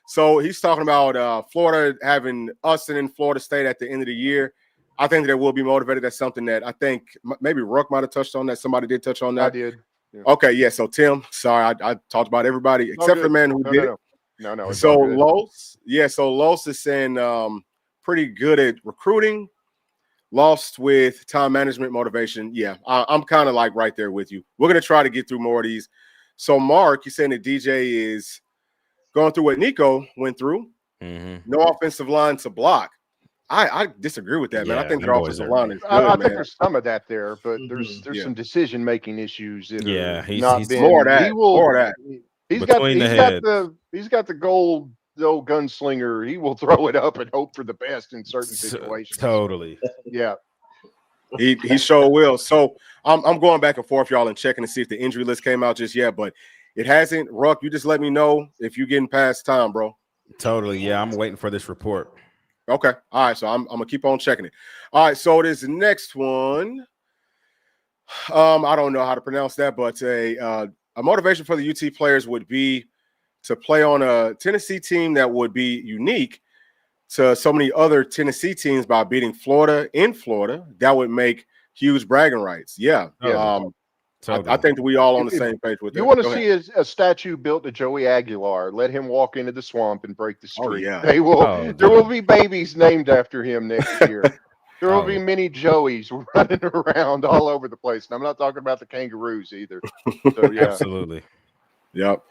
Speaker 1: So he's talking about Florida having us and in Florida State at the end of the year. I think that we'll be motivated. That's something that I think maybe Ruck might have touched on that. Somebody did touch on that.
Speaker 3: I did. Yeah.
Speaker 1: Okay, yeah. So Tim, sorry, I talked about everybody except for the man who did it.
Speaker 3: No. It's
Speaker 1: So
Speaker 3: all good.
Speaker 1: Los is saying pretty good at recruiting. Lost with time management, motivation. Yeah, I'm kind of like right there with you. We're going to try to get through more of these. So Mark, he's saying that DJ is going through what Nico went through.
Speaker 2: Mm-hmm.
Speaker 1: No offensive line to block. I disagree with that, man. I think their offensive line is good,
Speaker 3: I
Speaker 1: man.
Speaker 3: think there's some of that there, but there's
Speaker 1: Yeah.
Speaker 3: some decision making issues that
Speaker 2: Yeah,
Speaker 3: are
Speaker 2: he's-
Speaker 3: not
Speaker 2: he's-
Speaker 3: been.
Speaker 1: More of that.
Speaker 3: He will.
Speaker 1: More of that.
Speaker 3: He's
Speaker 2: Between the heads.
Speaker 3: got the gold old gunslinger. He will throw it up and hope for the best in certain situations.
Speaker 2: Totally.
Speaker 3: Yeah.
Speaker 1: He sure will. So I'm going back and forth, y'all, and checking to see if the injury list came out just yet, but it hasn't. Ruck, you just let me know if you're getting past time, bro.
Speaker 2: Totally. Yeah, I'm waiting for this report.
Speaker 1: Okay. All right. So I'm gonna keep on checking it. All right. So this next one, I don't know how to pronounce that, but a motivation for the UT players would be to play on a Tennessee team that would be unique to so many other Tennessee teams by beating Florida in Florida. That would make huge bragging rights. Yeah.
Speaker 2: Totally.
Speaker 1: I think that we all on the same page with that.
Speaker 3: You want to
Speaker 1: Go
Speaker 3: see a statue built to Joey Aguilar? Let him walk into the swamp and break the streak.
Speaker 1: yeah.
Speaker 3: They will.
Speaker 2: Oh,
Speaker 3: there will
Speaker 2: dude.
Speaker 3: be babies named after him next year. There will be many Joeys running around all over the place. And I'm not talking about the kangaroos either. So yeah,
Speaker 2: Absolutely.
Speaker 1: Yep.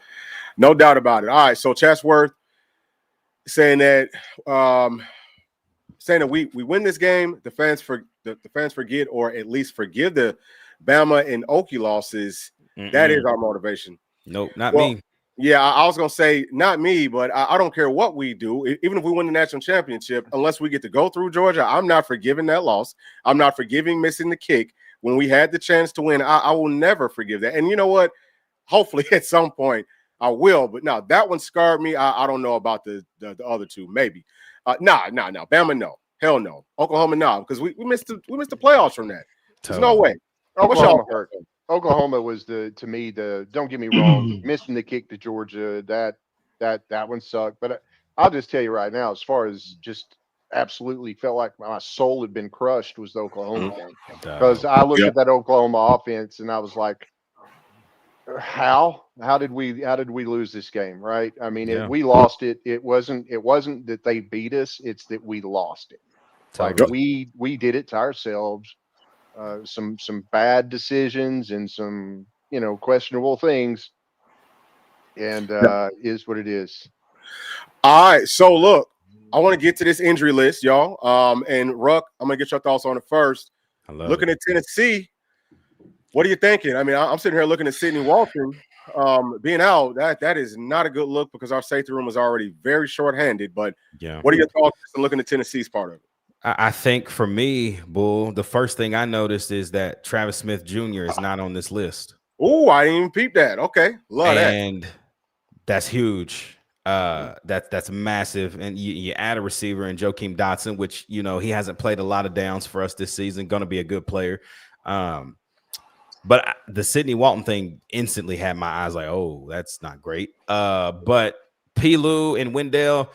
Speaker 1: No doubt about it. All right. So Chatsworth saying that we win this game, the fans forget or at least forgive the Bama and Okie losses.
Speaker 2: Mm-mm.
Speaker 1: That is our motivation.
Speaker 2: Nope, not me.
Speaker 1: Yeah, I was gonna say not me, but I don't care what we do, even if we win the national championship, unless we get to go through Georgia. I'm not forgiving that loss. I'm not forgiving missing the kick when we had the chance to win. I will never forgive that. And you know what? Hopefully at some point I will. But no, that one scarred me. I don't know about the other two. Maybe. No. Bama, no. Hell no. Oklahoma, no, because we missed the playoffs from that. There's no way.
Speaker 3: Oklahoma was to me don't get me wrong, missing the kick to Georgia, that one sucked. But I'll just tell you right now, as far as just absolutely felt like my soul had been crushed was the Oklahoma game. Because I looked at that Oklahoma offense and I was like, how did we lose this game? Right? I mean, we lost it. It wasn't that they beat us, it's that we lost it. Like we did it to ourselves. Some bad decisions and some questionable things, and is what it is.
Speaker 1: All right, so look, I want to get to this injury list, y'all. And Ruck, I'm gonna get your thoughts on it first. Looking at Tennessee, what are you thinking? I mean, I'm sitting here looking at Sidney Walton being out. That is not a good look because our safety room was already very short-handed. But what are your thoughts looking at Tennessee's part of it?
Speaker 2: I think for me, Bull, the first thing I noticed is that Travis Smith Jr. is not on this list.
Speaker 1: Oh, I didn't even peep that. Okay, love that.
Speaker 2: And that's huge. That's massive. And you add a receiver in Joakim Dotson, which he hasn't played a lot of downs for us this season. Going to be a good player. But the Sidney Walton thing instantly had my eyes like, oh, that's not great. But P. Lou and Wendell,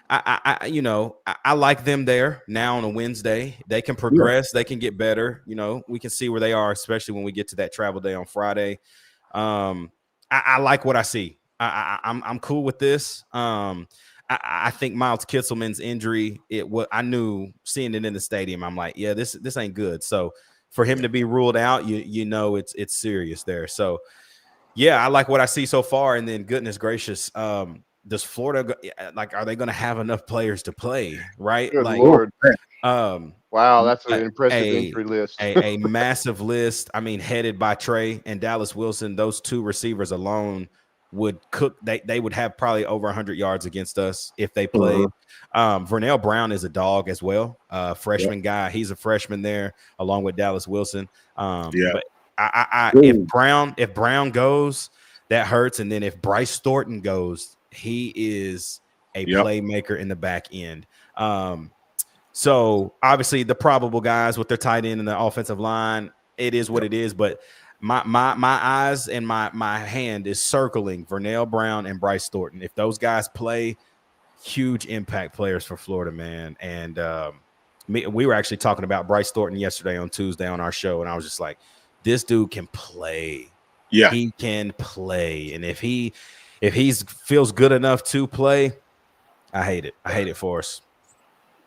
Speaker 2: I like them there now on a Wednesday. They can progress, they can get better. We can see where they are, especially when we get to that travel day on Friday. I like what I see. I'm cool with this. I think Miles Kitselman's injury, I knew seeing it in the stadium, I'm like, yeah, this ain't good. So for him to be ruled out, it's serious there. So yeah, I like what I see so far. And then goodness gracious, does Florida are they going to have enough players to play? Right?
Speaker 3: Good Lord.
Speaker 2: Wow,
Speaker 3: That's an impressive injury list.
Speaker 2: a massive list. I mean, headed by Trey and Dallas Wilson. Those two receivers alone would cook. They would have probably over 100 yards against us if they played. Vernell Brown is a dog as well. Freshman guy. He's a freshman there along with Dallas Wilson. But if Brown goes, that hurts. And then if Bryce Thornton goes, he is a playmaker in the back end. So obviously the probable guys with their tight end and the offensive line, it is what it is. But my eyes and my hand is circling Vernell Brown and Bryce Thornton. If those guys play, huge impact players for Florida, man. And we were actually talking about Bryce Thornton yesterday on Tuesday on our show, and I was just like, this dude can play.
Speaker 1: Yeah,
Speaker 2: he can play. And if he feels good enough to play, I hate it for us.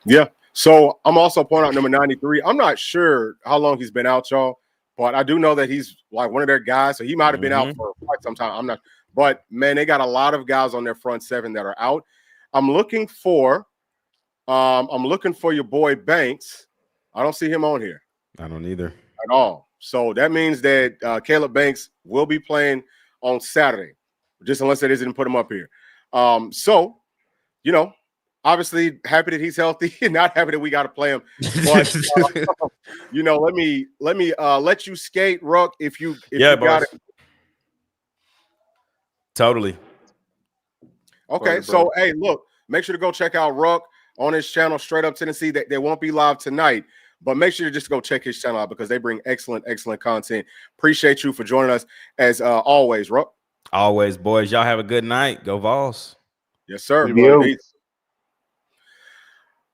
Speaker 1: Yeah. So I'm also pointing out number 93. I'm not sure how long he's been out, y'all, but I do know that he's like one of their guys. So he might have been out for quite some time. I'm not, but man, they got a lot of guys on their front seven that are out. I'm looking for your boy Banks. I don't see him on here.
Speaker 2: I don't either
Speaker 1: at all. So that means that Caleb Banks will be playing on Saturday, just unless they didn't put him up here. Obviously happy that he's healthy and not happy that we got to play him. But let me let you skate, Ruck, if you got it.
Speaker 2: Totally.
Speaker 1: Okay, so hey, look, make sure to go check out Ruck on his channel, Straight Up Tennessee. They won't be live tonight, but make sure to just go check his channel out because they bring excellent content. Appreciate you for joining us as always, Ruck.
Speaker 2: Always, boys. Y'all have a good night. Go Vols.
Speaker 1: Yes, sir.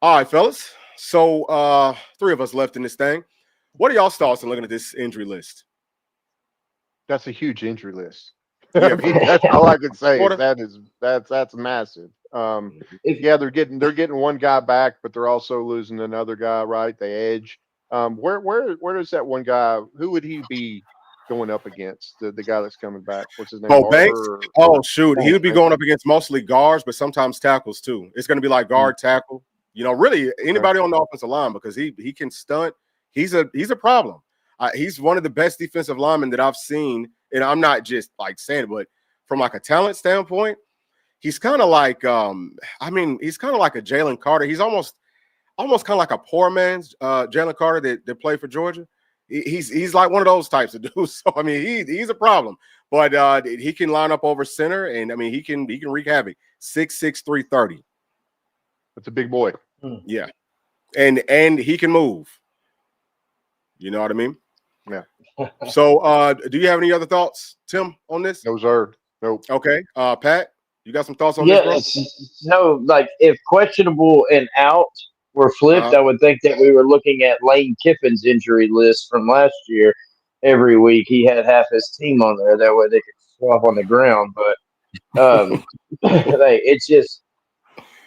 Speaker 1: All right, fellas. So 3 of us left in this thing. What are y'all's thoughts on looking at this injury list?
Speaker 3: That's a huge injury list. I mean, that's all I can say. That's massive. They're getting one guy back, but they're also losing another guy, right? The edge. Where does that one guy? Who would he be going up against? The guy that's coming back. What's his name?
Speaker 1: Oh, Banks. Shoot, he would be going up against mostly guards, but sometimes tackles too. It's going to be like guard tackle. Really anybody on the offensive line because he can stunt. He's a problem. He's one of the best defensive linemen that I've seen, and I'm not just like saying it, but from like a talent standpoint, he's kind of like he's kind of like a Jalen Carter. He's almost kind of like a poor man's Jalen Carter that played for Georgia. He's like one of those types of dudes. So I mean, he's a problem, but he can line up over center, and I mean he can wreak havoc. 6'6", 330.
Speaker 3: That's a big boy.
Speaker 1: Yeah, and he can move. You know what I mean?
Speaker 3: Yeah.
Speaker 1: So, do you have any other thoughts, Tim, on this?
Speaker 3: No, sir. Nope.
Speaker 1: Okay. Pat, you got some thoughts on this, bro?
Speaker 4: So, like, if questionable and out were flipped, I would think that we were looking at Lane Kiffin's injury list from last year. Every week, he had half his team on there. That way, they could swap on the ground. But it's just.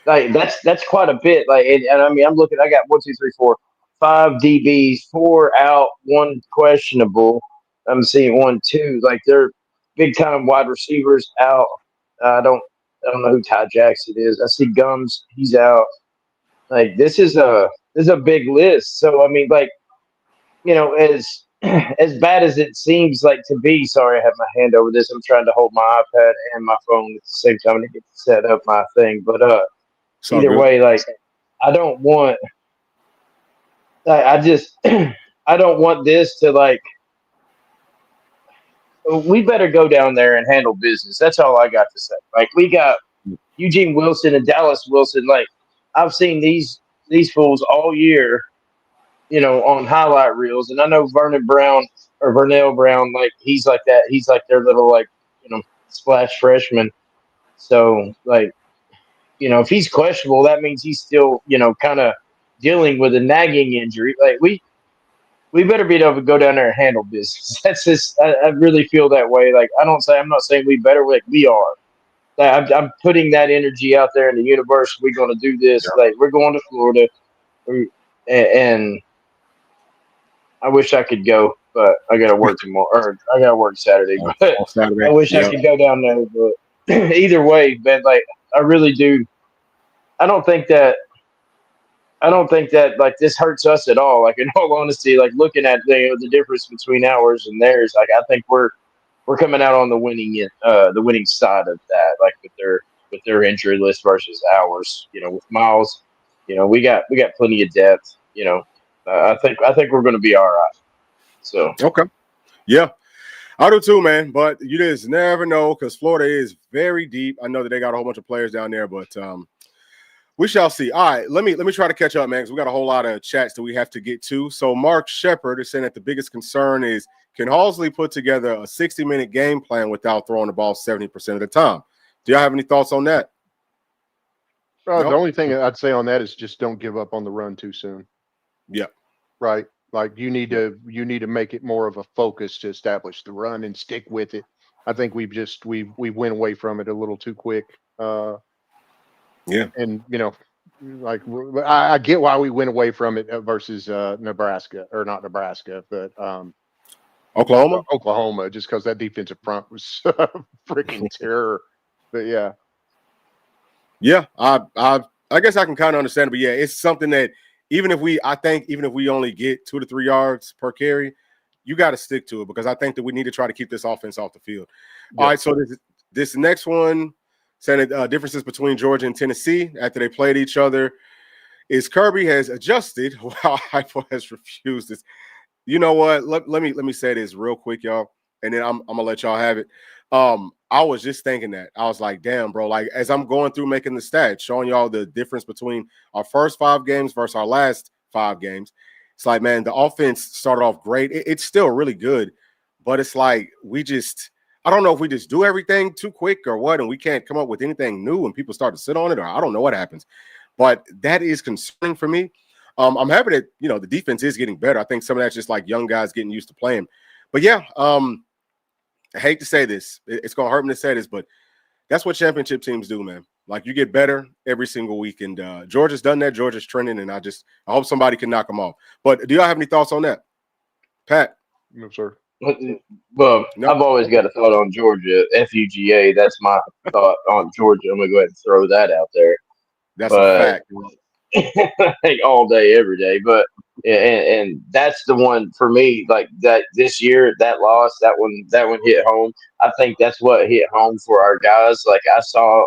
Speaker 4: Like that's quite a bit. Like, and I mean, I'm looking. I got 1, 2, 3, 4, 5 DBs, 4 out, 1 questionable. I'm seeing 1, 2. Like they're big time wide receivers out. I don't know who Ty Jackson is. I see Gums. He's out. Like this is a big list. So I mean, like as bad as it seems like to be. Sorry, I have my hand over this. I'm trying to hold my iPad and my phone at the same time to get set up my thing, but either way, like I don't want I don't want this to like we better go down there and handle business. That's all I got to say. Like we got Eugene Wilson and Dallas Wilson. Like I've seen these fools all year, on highlight reels. And I know Vernell Brown, like he's like that. He's like their little splash freshman. So like if he's questionable, that means he's still, kind of dealing with a nagging injury. Like we better be able to go down there and handle business. That's just, I really feel that way. Like I'm not saying we better, like we are. Like, I'm putting that energy out there in the universe. We're going to do this.
Speaker 3: Yeah.
Speaker 4: Like we're going to Florida, and I wish I could go, but I got to work tomorrow, or I got to work Saturday. But
Speaker 1: On Saturday.
Speaker 4: I wish I
Speaker 1: Yeah.
Speaker 4: could go down there. But either way, man, like I really do. I don't think that like this hurts us at all. Like in all honesty, like looking at the difference between ours and theirs, like I think we're coming out on the winning side of that. Like with their injury list versus ours. With Miles, we got plenty of depth. I think we're going to be all right. So
Speaker 1: Okay. Yeah. I do too, man. But you just never know because Florida is very deep. I know that they got a whole bunch of players down there, but we shall see. All right, let me try to catch up, man, because we got a whole lot of chats that we have to get to. So Mark Shepard is saying that the biggest concern is, can Halsley put together a 60-minute game plan without throwing the ball 70% of the time? Do y'all have any thoughts on that?
Speaker 3: The
Speaker 1: Nope.
Speaker 3: only thing I'd say on that is just don't give up on the run too soon.
Speaker 1: Yeah.
Speaker 3: Right. Like you need to make it more of a focus to establish the run and stick with it. I think we went away from it a little too quick.
Speaker 1: Yeah.
Speaker 3: And like I get why we went away from it versus Nebraska, or not Nebraska, but Oklahoma, just because that defensive front was freaking terror. But yeah.
Speaker 1: Yeah, I guess I can kind of understand it, but yeah, it's something that even if we only get 2 to 3 yards per carry, you got to stick to it because I think that we need to try to keep this offense off the field. Yep. All right, so this next one saying differences between Georgia and Tennessee after they played each other is Kirby has adjusted while Hypo has refused this. You know what? Let me say this real quick, y'all, and then I'm gonna let y'all have it. I was just thinking that. I was like, damn, bro, like as I'm going through making the stats, showing y'all the difference between our first 5 games versus our last 5 games. It's like, man, the offense started off great. It's still really good, but it's like I don't know if we just do everything too quick or what, and we can't come up with anything new and people start to sit on it, or I don't know what happens. But that is concerning for me. I'm happy that, the defense is getting better. I think some of that's just like young guys getting used to playing. But yeah, I hate to say this. It's going to hurt me to say this, but that's what championship teams do, man. Like you get better every single week, and Georgia's done that. Georgia's trending, and I hope somebody can knock them off. But do y'all have any thoughts on that, Pat?
Speaker 3: No, sir.
Speaker 4: Well, no. I've always got a thought on Georgia. FUGA. That's my thought on Georgia. I'm gonna go ahead and throw that out there.
Speaker 1: That's a fact.
Speaker 4: Like all day, every day. But and that's the one for me. Like that this year, that loss, that one hit home. I think that's what hit home for our guys. Like I saw,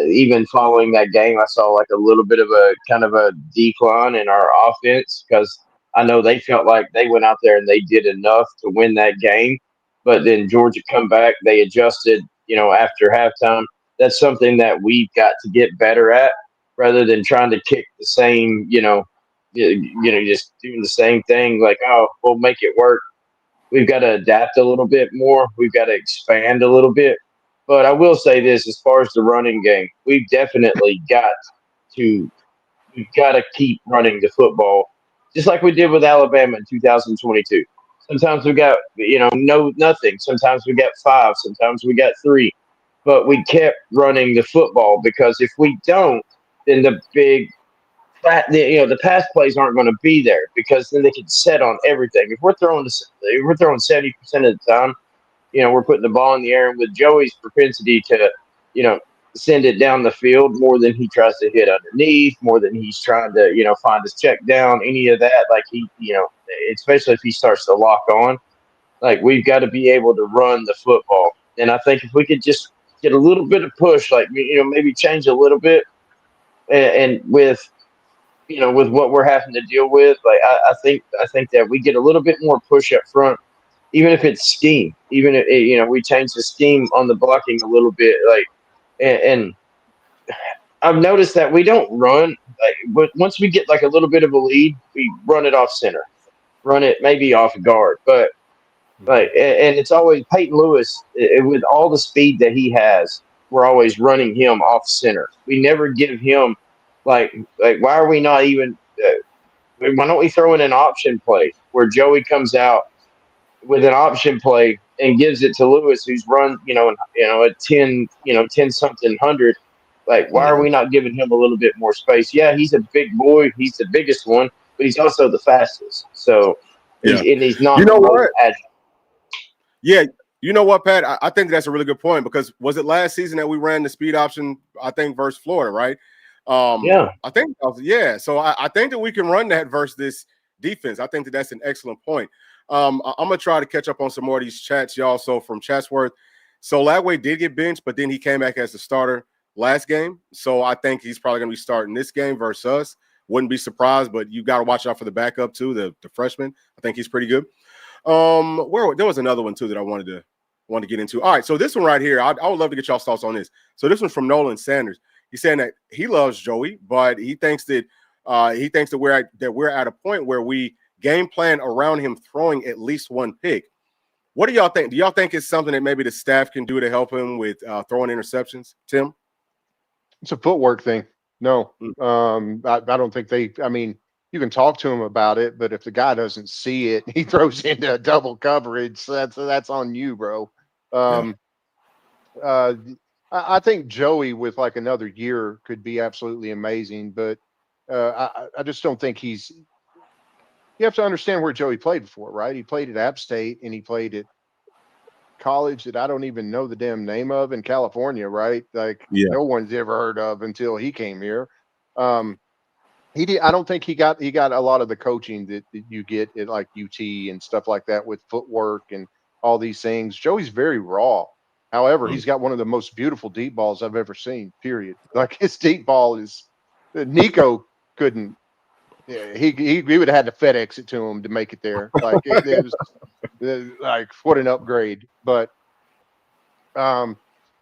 Speaker 4: even following that game, I saw like a little bit of a kind of a decline in our offense because I know they felt like they went out there and they did enough to win that game. But then Georgia come back, they adjusted, after halftime. That's something that we've got to get better at, rather than trying to kick the same, just doing the same thing. Like, oh, we'll make it work. We've got to adapt a little bit more. We've got to expand a little bit. But I will say this, as far as the running game, we've definitely got to keep running the football, just like we did with Alabama in 2022. Sometimes we got, nothing. Sometimes we got 5. Sometimes we got 3. But we kept running the football because if we don't, then the pass plays aren't going to be there because then they can set on everything. If we're throwing 70% of the time, we're putting the ball in the air, and with Joey's propensity to, send it down the field more than he tries to hit underneath, more than he's trying to, find his check down, any of that, like he, especially if he starts to lock on, like we've got to be able to run the football. And I think if we could just get a little bit of push, like, maybe change a little bit, and with what we're having to deal with, like I think that we get a little bit more push up front, even if it's scheme, even if we change the scheme on the blocking a little bit, like, and I've noticed that we don't run, but once we get like a little bit of a lead, we run it off center, run it maybe off guard, but and it's always Peyton Lewis with all the speed that he has we're always running him off center. We never give him like why are we not even? Why don't we throw in an option play where Joey comes out with an option play and gives it to Lewis, who's run, a 10 something hundred. Like, why are we not giving him a little bit more space? Yeah, he's a big boy. He's the biggest one, but he's also the fastest. So, he's not
Speaker 1: You know
Speaker 4: the most
Speaker 1: what?
Speaker 4: agile.
Speaker 1: Yeah, you know what, Pat? I think that's a really good point because was it last season that we ran the speed option? I think versus Florida, right?
Speaker 4: Yeah.
Speaker 1: I think So I think that we can run that versus this defense. I think that that's an excellent point. I'm gonna try to catch up on some more of these chats, y'all. So from Chatsworth, so Lagway did get benched, but then he came back as the starter last game. So I think he's probably gonna be starting this game versus us. Wouldn't be surprised, but you got to watch out for the backup too, the freshman. I think he's pretty good. There was another one too that I wanted to get into. All right, so this one right here, I would love to get y'all's thoughts on this. So this one's from Nolan Sanders. He's saying that he loves Joey, but he thinks that we're at a point where we game plan around him throwing at least one pick. What do y'all think? Do y'all think it's something that maybe the staff can do to help him with throwing interceptions? Tim?
Speaker 3: It's a footwork thing. No, I don't think I mean, you can talk to him about it, but if the guy doesn't see it, he throws into double coverage. That's on you, bro. I think Joey with like another year could be absolutely amazing, but I just don't think he's. You have to understand where Joey played before, right? He played at App State and he played at college that I don't even know the damn name of in California, right? Like no one's ever heard of until he came here. He did. I don't think he got a lot of the coaching that you get at like UT and stuff like that with footwork and all these things. Joey's very raw. However, he's got one of the most beautiful deep balls I've ever seen. Period. Like his deep ball is. Nico couldn't. Yeah, he would have had to FedEx it to him to make it there. Like it was like what an upgrade. But no,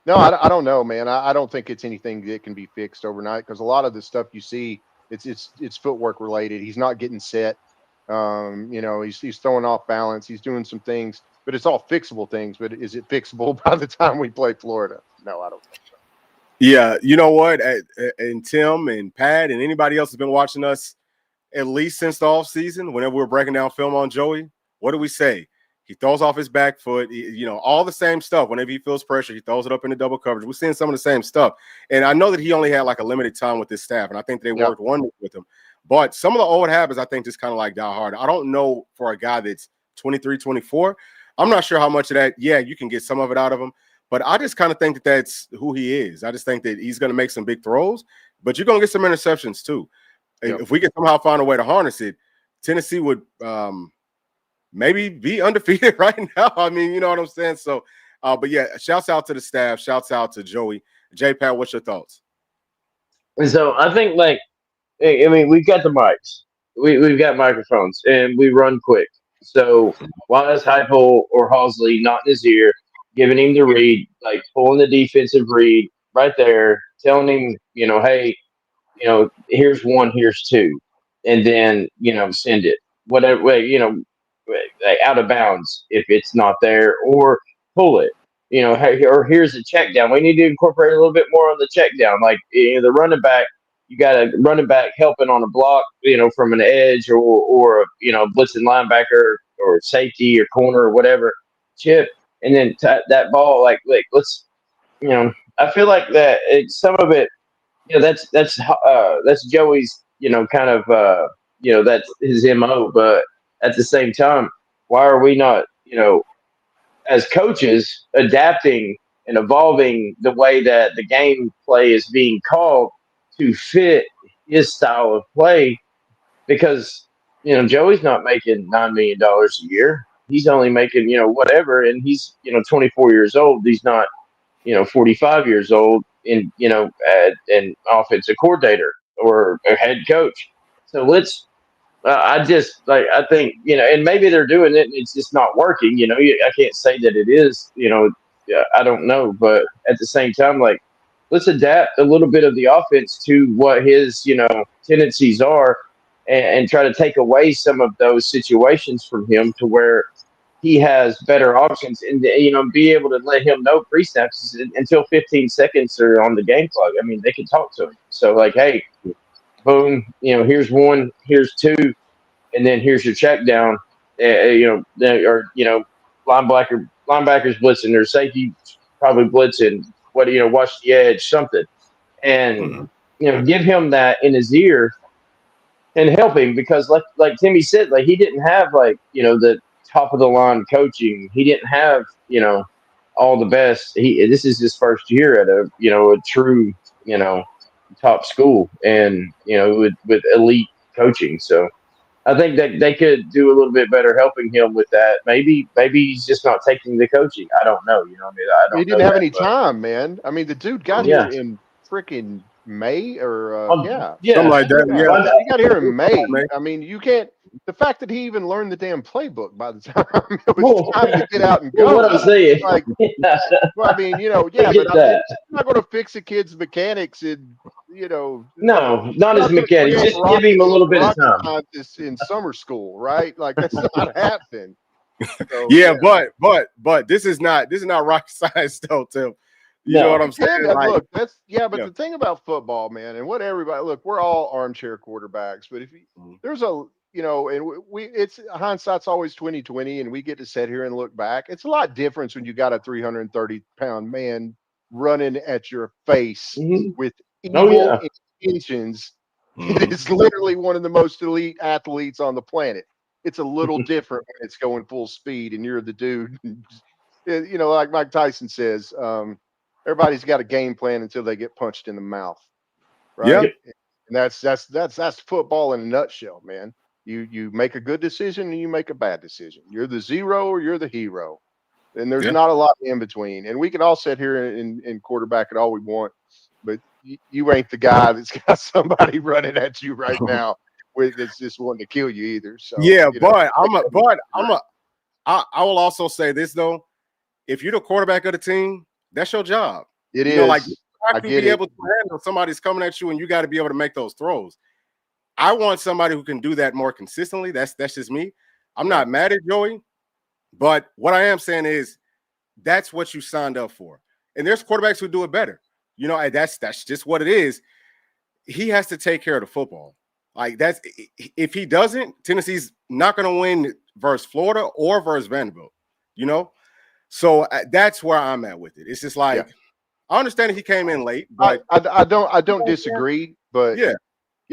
Speaker 3: I don't know, man. I don't think it's anything that can be fixed overnight because a lot of the stuff you see, it's footwork related. He's not getting set. He's throwing off balance. He's doing some things, but it's all fixable things. But is it fixable by the time we play Florida? No, I don't think so.
Speaker 1: Yeah, you know what? And Tim and Pat and anybody else has been watching us at least since the offseason, whenever we're breaking down film on Joey, what do we say? He throws off his back foot, all the same stuff. Whenever he feels pressure, he throws it up into double coverage. We're seeing some of the same stuff. And I know that he only had like a limited time with this staff, and I think they worked wonders with him. But some of the old habits, I think, just kind of like die hard. I don't know for a guy that's 23, 24. I'm not sure how much of that, you can get some of it out of him. But I just kind of think that that's who he is. I just think that he's going to make some big throws, but you're going to get some interceptions too. If we can somehow find a way to harness it, Tennessee would maybe be undefeated right now. I mean, you know what I'm saying? So, but yeah, shouts out to the staff. Shouts out to Joey. JPatt, what's your thoughts?
Speaker 4: So I think, we've got the mics. We've got microphones, and we run quick. So why is Heupel or Halsley not in his ear, giving him the read, like pulling the defensive read right there, telling him, hey, here's one, here's two, and then, send it whatever way, out of bounds if it's not there, or pull it, hey, or here's a check down. We need to incorporate a little bit more on the check down. Like, the running back, you got a running back helping on a block, from an edge or blitzing linebacker or safety or corner or whatever, chip, and then that ball, like let's, I feel like that some of it, that's Joey's, kind of, that's his MO. But at the same time, why are we not, as coaches, adapting and evolving the way that the game play is being called to fit his style of play? Because, Joey's not making $9 million a year. He's only making, whatever. And he's, 24 years old. He's not, 45 years old in, an offensive coordinator or a head coach. So let's, I think, and maybe they're doing it and it's just not working. I can't say that it is, I don't know. But at the same time, let's adapt a little bit of the offense to what his, tendencies are and try to take away some of those situations from him to where he has better options, and be able to let him know pre-snaps until 15 seconds are on the game clock. I mean, they can talk to him. So like, hey, boom, here's one, here's two, and then here's your check down. Linebackers blitzing, or safety probably blitzing. Watch the edge, something, and give him that in his ear and help him, because like Timmy said, like he didn't have the top of the line coaching. He didn't have all the best. This is his first year at a true top school, and with elite coaching. So I think that they could do a little bit better helping him with that. Maybe he's just not taking the coaching. I don't know. I don't.
Speaker 3: He didn't have any time, man. I mean, the dude got here in freaking May or
Speaker 1: something like that.
Speaker 3: Yeah, he got here in May. I mean, you can't. The fact that he even learned the damn playbook by the time it was time to get out and go.
Speaker 4: What I'm saying,
Speaker 3: like, well, I mean, but I'm not going to fix a kid's mechanics in,
Speaker 4: No, not his mechanics. Just give him a little bit of time.
Speaker 3: In summer school, right? Like that's not happening. So,
Speaker 1: but this is not rocket science, though, Tim. You know what I'm saying?
Speaker 3: Look, the thing about football, man, and what everybody we're all armchair quarterbacks, but if there's and it's hindsight's always 20/20, and we get to sit here and look back. It's a lot different when you got a 330-pound man running at your face with evil intentions. It is literally one of the most elite athletes on the planet. It's a little different when it's going full speed and you're the dude. Like Mike Tyson says, everybody's got a game plan until they get punched in the mouth, right? Yeah. And that's football in a nutshell, man. You make a good decision and you make a bad decision. You're the zero or you're the hero, and there's not a lot in between. And we can all sit here and quarterback it all we want, but you ain't the guy that's got somebody running at you right now that's just wanting to kill you either. So
Speaker 1: I will also say this though: if you're the quarterback of the team, that's your job.
Speaker 3: It is.
Speaker 1: You have to be able to handle somebody's coming at you, and you got to be able to make those throws. I want somebody who can do that more consistently. That's just me. I'm not mad at Joey, but what I am saying is that's what you signed up for. And there's quarterbacks who do it better. That's just what it is. He has to take care of the football. Like if he doesn't, Tennessee's not going to win versus Florida or versus Vanderbilt. So that's where I'm at with it. It's just like I understand that he came in late, but
Speaker 3: I don't disagree. But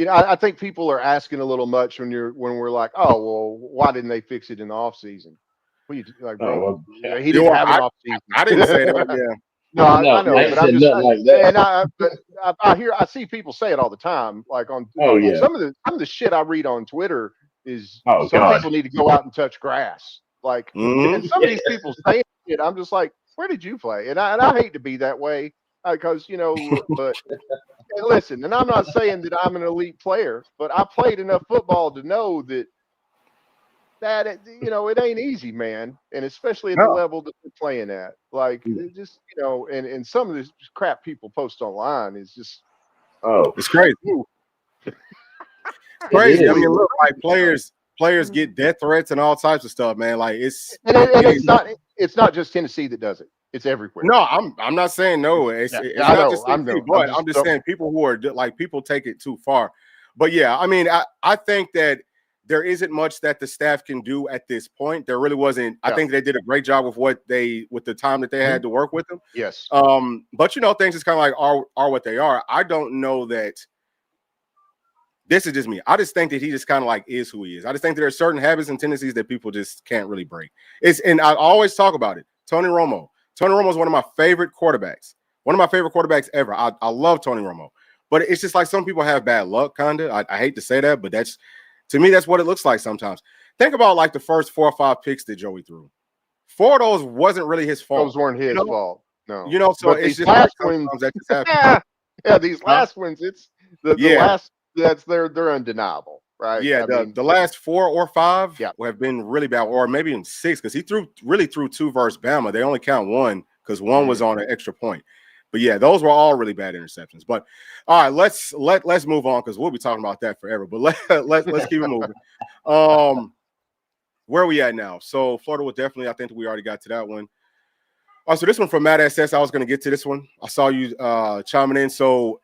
Speaker 3: I think people are asking a little much when we're like, oh well, why didn't they fix it in the off season? He didn't have an off season.
Speaker 1: I didn't say that. Yeah.
Speaker 3: No, I know, but I'm just saying. And I see people say it all the time. Like on some of the shit I read on Twitter is people need to go out and touch grass. Like, and some of these people say it. I'm just like, where did you play? And I hate to be that way because but and listen, and I'm not saying that I'm an elite player, but I played enough football to know that it ain't easy, man, and especially at the level that we're playing at. Like, it just and some of this crap people post online is just
Speaker 1: it's crazy. Crazy. I mean, look, like players get death threats and all types of stuff, man. Like it's
Speaker 3: not just Tennessee that does it. It's everywhere.
Speaker 1: No, I'm not saying no. It's not just Tennessee, but I'm just saying people who are like people take it too far. But yeah, I mean, I think that there isn't much that the staff can do at this point. There really wasn't. I think they did a great job with the time that they had to work with them.
Speaker 3: Yes.
Speaker 1: But things is kind of like are what they are. I don't know that. This is just me. I just think that he just kind of like is who he is. I just think that there are certain habits and tendencies that people just can't really break. And I always talk about it. Tony Romo. Tony Romo is one of my favorite quarterbacks. One of my favorite quarterbacks ever. I love Tony Romo. But it's just like some people have bad luck, kind of. I hate to say that, but to me, that's what it looks like sometimes. Think about like the first 4 or 5 picks that Joey threw. 4 of those wasn't really his fault.
Speaker 3: Those weren't his fault. No.
Speaker 1: So
Speaker 3: but
Speaker 1: it's just
Speaker 3: last
Speaker 1: like
Speaker 3: ones
Speaker 1: that just happen.
Speaker 3: These last ones, it's the last. They're undeniable, right?
Speaker 1: Yeah, the last 4 or 5 have been really bad, or maybe even 6 because he threw 2 versus Bama. They only count 1 because 1 was on an extra point. But yeah, those were all really bad interceptions. But all right, let's move on because we'll be talking about that forever. But let's keep it moving. where are we at now? So Florida will definitely, I think we already got to that one. So this one from Matt SS, I was going to get to this one. I saw you chiming in. So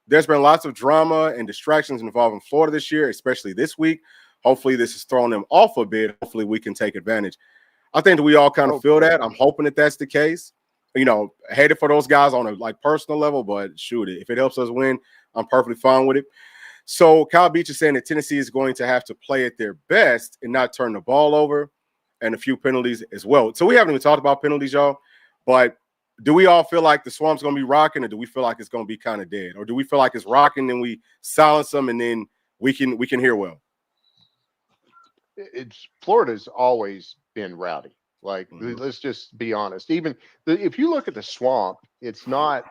Speaker 1: there's been lots of drama and distractions involving Florida this year, especially this week. Hopefully this has thrown them off a bit. Hopefully we can take advantage. I think that we all kind of feel that. I'm hoping that that's the case. Hate it for those guys on a personal level, but shoot it. If it helps us win, I'm perfectly fine with it. So Kyle Beach is saying that Tennessee is going to have to play at their best and not turn the ball over, and a few penalties as well. So we haven't even talked about penalties, y'all. But do we all feel like the Swamp's going to be rocking, or do we feel like it's going to be kind of dead? Or do we feel like it's rocking and we silence them and then we can hear well?
Speaker 3: Florida's always been rowdy. Let's just be honest. Even if you look at the Swamp, it's not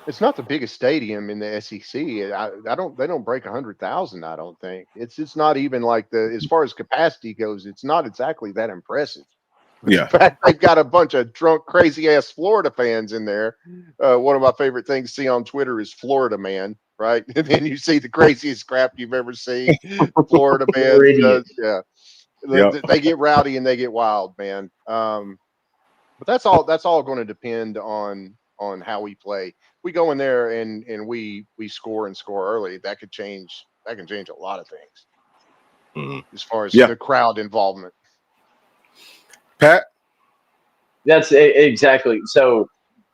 Speaker 3: the biggest stadium in the SEC. They don't break 100,000. I don't think it's not even like as far as capacity goes, it's not exactly that impressive.
Speaker 1: Yeah.
Speaker 3: In fact, they've got a bunch of drunk, crazy ass Florida fans in there. One of my favorite things to see on Twitter is Florida man, right? And then you see the craziest crap you've ever seen. Florida man, they get rowdy and they get wild, man. But that's all going to depend on how we play. We go in there and we score and score early. That can change a lot of things as far as the crowd involvement.
Speaker 1: Pat?
Speaker 4: That's exactly. So,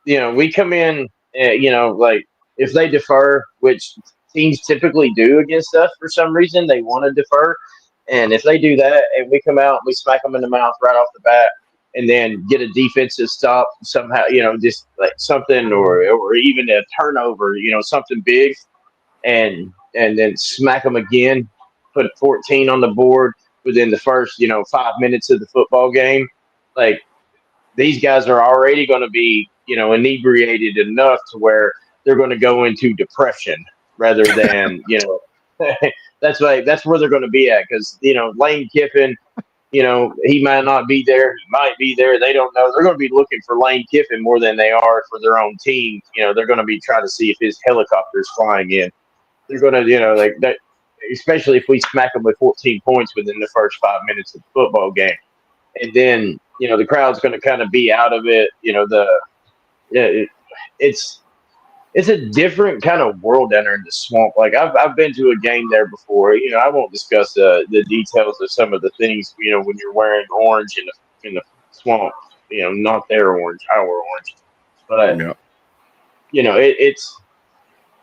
Speaker 4: we come in, if they defer, which teams typically do against us for some reason, they want to defer. And if they do that and we come out, we smack them in the mouth right off the bat and then get a defensive stop somehow, just like something or even a turnover, something big and then smack them again, put 14 on the board within the first, 5 minutes of the football game. Like, these guys are already going to be, inebriated enough to where they're going to go into depression rather than, that's where they're going to be at. Because, Lane Kiffin, he might not be there. He might be there. They don't know. They're going to be looking for Lane Kiffin more than they are for their own team. They're going to be trying to see if his helicopter is flying in. They're going to, like that, especially if we smack them with 14 points within the first 5 minutes of the football game. And then, the crowd's going to kind of be out of it. It's a different kind of world entering the Swamp. Like I've been to a game there before. I won't discuss the details of some of the things. When you're wearing orange in the Swamp. Not their orange, our orange. But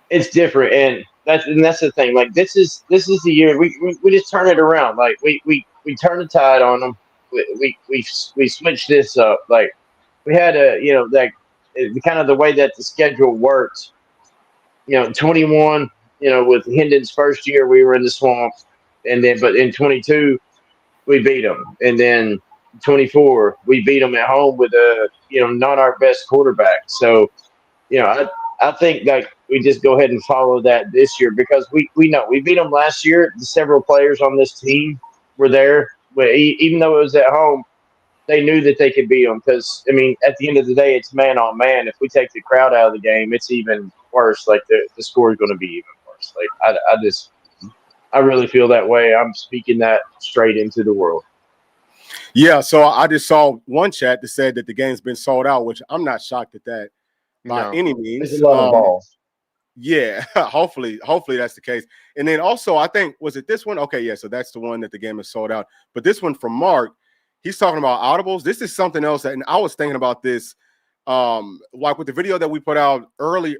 Speaker 4: it's different, and that's the thing. Like this is the year we just turn it around. Like we turn the tide on them. We switched this up. Like we had kind of the way that the schedule works. 21. With Hendon's first year, we were in the Swamp, but in 22 we beat them, and then 24 we beat them at home with not our best quarterback. So I think like we just go ahead and follow that this year because we know we beat them last year. Several players on this team were there. Even though it was at home, they knew that they could beat them because, at the end of the day, it's man on man. If we take the crowd out of the game, it's even worse. Like the score is going to be even worse. Like I really feel that way. I'm speaking that straight into the world.
Speaker 1: Yeah, so I just saw one chat that said that the game's been sold out, which I'm not shocked at that by any means.
Speaker 4: There's a lot of balls.
Speaker 1: Yeah, hopefully that's the case. And then also, I think, was it this one? Okay, yeah, so that's the one that the game is sold out. But this one from Mark, he's talking about audibles. This is something else, and I was thinking about this, like with the video that we put out early.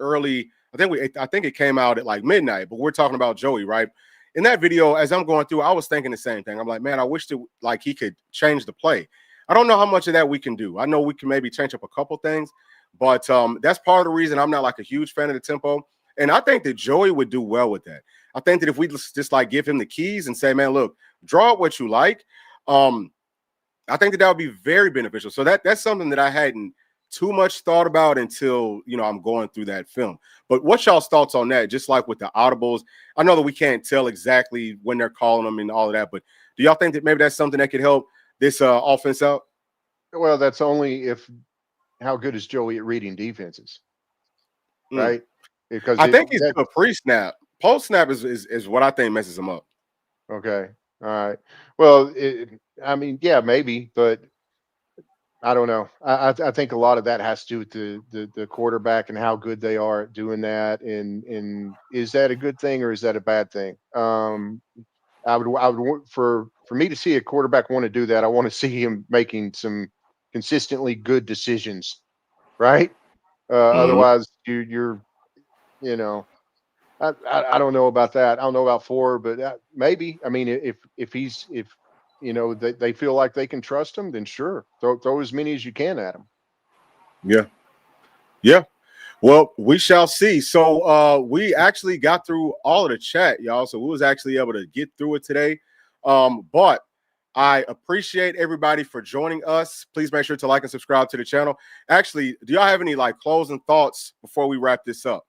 Speaker 1: I think it came out at like midnight, but we're talking about Joey, right? In that video, as I'm going through, I was thinking the same thing. I'm like, man, I wish that like he could change the play. I don't know how much of that we can do. I know we can maybe change up a couple things, but that's part of the reason I'm not like a huge fan of the tempo. And I think that Joey would do well with that. I think that if we just like give him the keys and say, man, look, draw up what you like, I think that would be very beneficial. So that's something that I hadn't too much thought about until, I'm going through that film. But what's y'all's thoughts on that? Just like with the audibles, I know that we can't tell exactly when they're calling them and all of that, but do y'all think that maybe that's something that could help this offense out?
Speaker 3: Well, that's only how good is Joey at reading defenses, right? Because
Speaker 1: I think he's good pre-snap. Post-snap is what I think messes him up.
Speaker 3: Okay. All right. Well, I mean, yeah, maybe, but I don't know. I think a lot of that has to do with the quarterback and how good they are at doing that. And is that a good thing or is that a bad thing? I would want for me to see a quarterback want to do that. I want to see him making some consistently good decisions, right? Otherwise, you're you know I don't know about that. I don't know about four, but maybe. I mean, if they feel like they can trust him, then sure, throw as many as you can at him.
Speaker 1: Yeah. Yeah. Well, we shall see. So we actually got through all of the chat, y'all. So we was actually able to get through it today. But I appreciate everybody for joining us. Please make sure to like and subscribe to the channel. Actually, do y'all have any like closing thoughts before we wrap this up?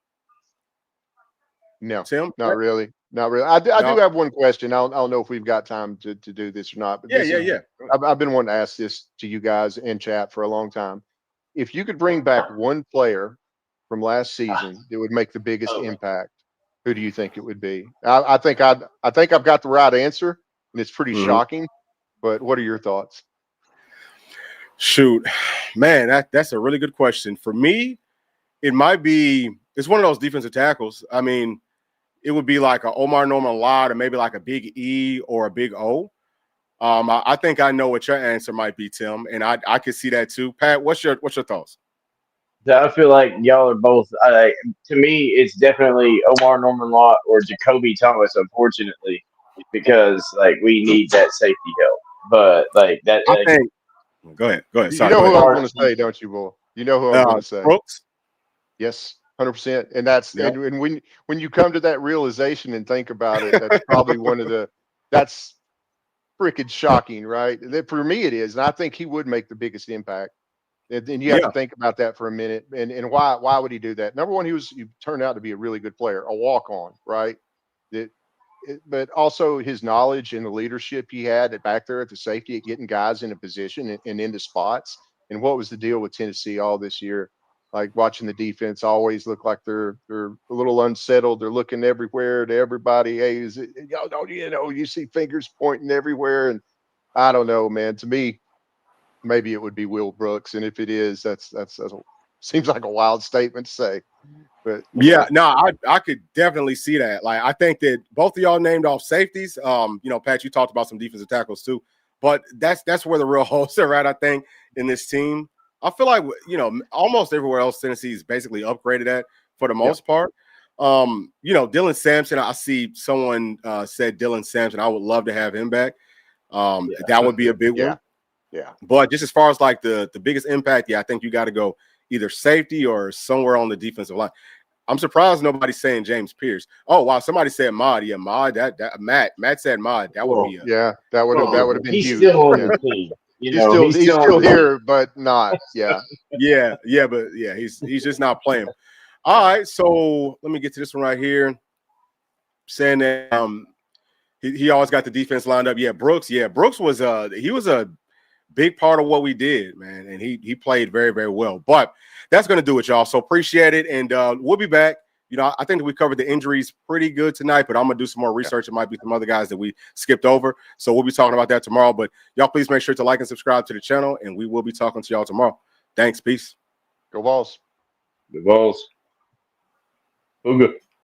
Speaker 3: No,
Speaker 1: Tim?
Speaker 3: not really. Not really. I do
Speaker 1: No?
Speaker 3: have one question. I don't know if we've got time to do this or not, but
Speaker 1: Yeah.
Speaker 3: I've been wanting to ask this to you guys in chat for a long time. If you could bring back one player from last season that would make the biggest impact, who do you think it would be? I think I've got the right answer, and it's pretty shocking. But what are your thoughts?
Speaker 1: Shoot, man, that's a really good question. For me, it's one of those defensive tackles. I mean, it would be like a Omar Norman Lott or maybe like a big E or a big O. I think I know what your answer might be, Tim, and I could see that too. Pat, what's your thoughts?
Speaker 4: I feel like y'all are both. To me, it's definitely Omar Norman Lott or Jacoby Thomas. Unfortunately, because like we need that safety help. But like that,
Speaker 1: I think. Go ahead.
Speaker 3: You
Speaker 1: Sorry,
Speaker 3: know
Speaker 1: go
Speaker 3: who
Speaker 1: ahead.
Speaker 3: I'm going to say, don't you, boy? You know who I'm going to say.
Speaker 1: Brooks.
Speaker 3: Yes, 100%. And that's
Speaker 1: Yep.
Speaker 3: and when you come to that realization and think about it, that's probably that's freaking shocking, right? That for me it is, and I think he would make the biggest impact. And you have to think about that for a minute. And why would he do that? Number one, he turned out to be a really good player, a walk-on, right? But also his knowledge and the leadership he had back there at the safety at getting guys into position and into spots. And what was the deal with Tennessee all this year? Like watching the defense always look like they're a little unsettled. They're looking everywhere to everybody. Hey, is it, you see fingers pointing everywhere. And I don't know, man. To me, maybe it would be Will Brooks. And if it is, that's seems like a wild statement to say. But
Speaker 1: yeah, no, I could definitely see that. Like, I think that both of y'all named off safeties. Pat, you talked about some defensive tackles too, but that's where the real holes are at, I think, in this team. I feel like, almost everywhere else Tennessee is basically upgraded at for the most part. Dylan Sampson, I see someone said Dylan Sampson. I would love to have him back. That would be a big one.
Speaker 3: Yeah.
Speaker 1: But just as far as like the biggest impact, I think you got to go either safety or somewhere on the defensive line. I'm surprised nobody's saying James Pierce. Oh wow, somebody said Mod. Yeah, Mod. Matt said Mod. That would be
Speaker 3: that would have been
Speaker 4: he's
Speaker 3: huge.
Speaker 4: still on the team.
Speaker 3: He's still here, but not. Yeah.
Speaker 1: but he's just not playing. All right, so let me get to this one right here. Saying that he always got the defense lined up. Yeah, Brooks. Yeah, Brooks was he was a big part of what we did, man, and he played very, very well. But that's going to do it, y'all. So appreciate it, and we'll be back. I think that we covered the injuries pretty good tonight, but I'm going to do some more research. It might be some other guys that we skipped over, so we'll be talking about that tomorrow. But y'all please make sure to like and subscribe to the channel, and we will be talking to y'all tomorrow. Thanks. Peace.
Speaker 3: Go Vols.
Speaker 4: The Vols. Oh, good.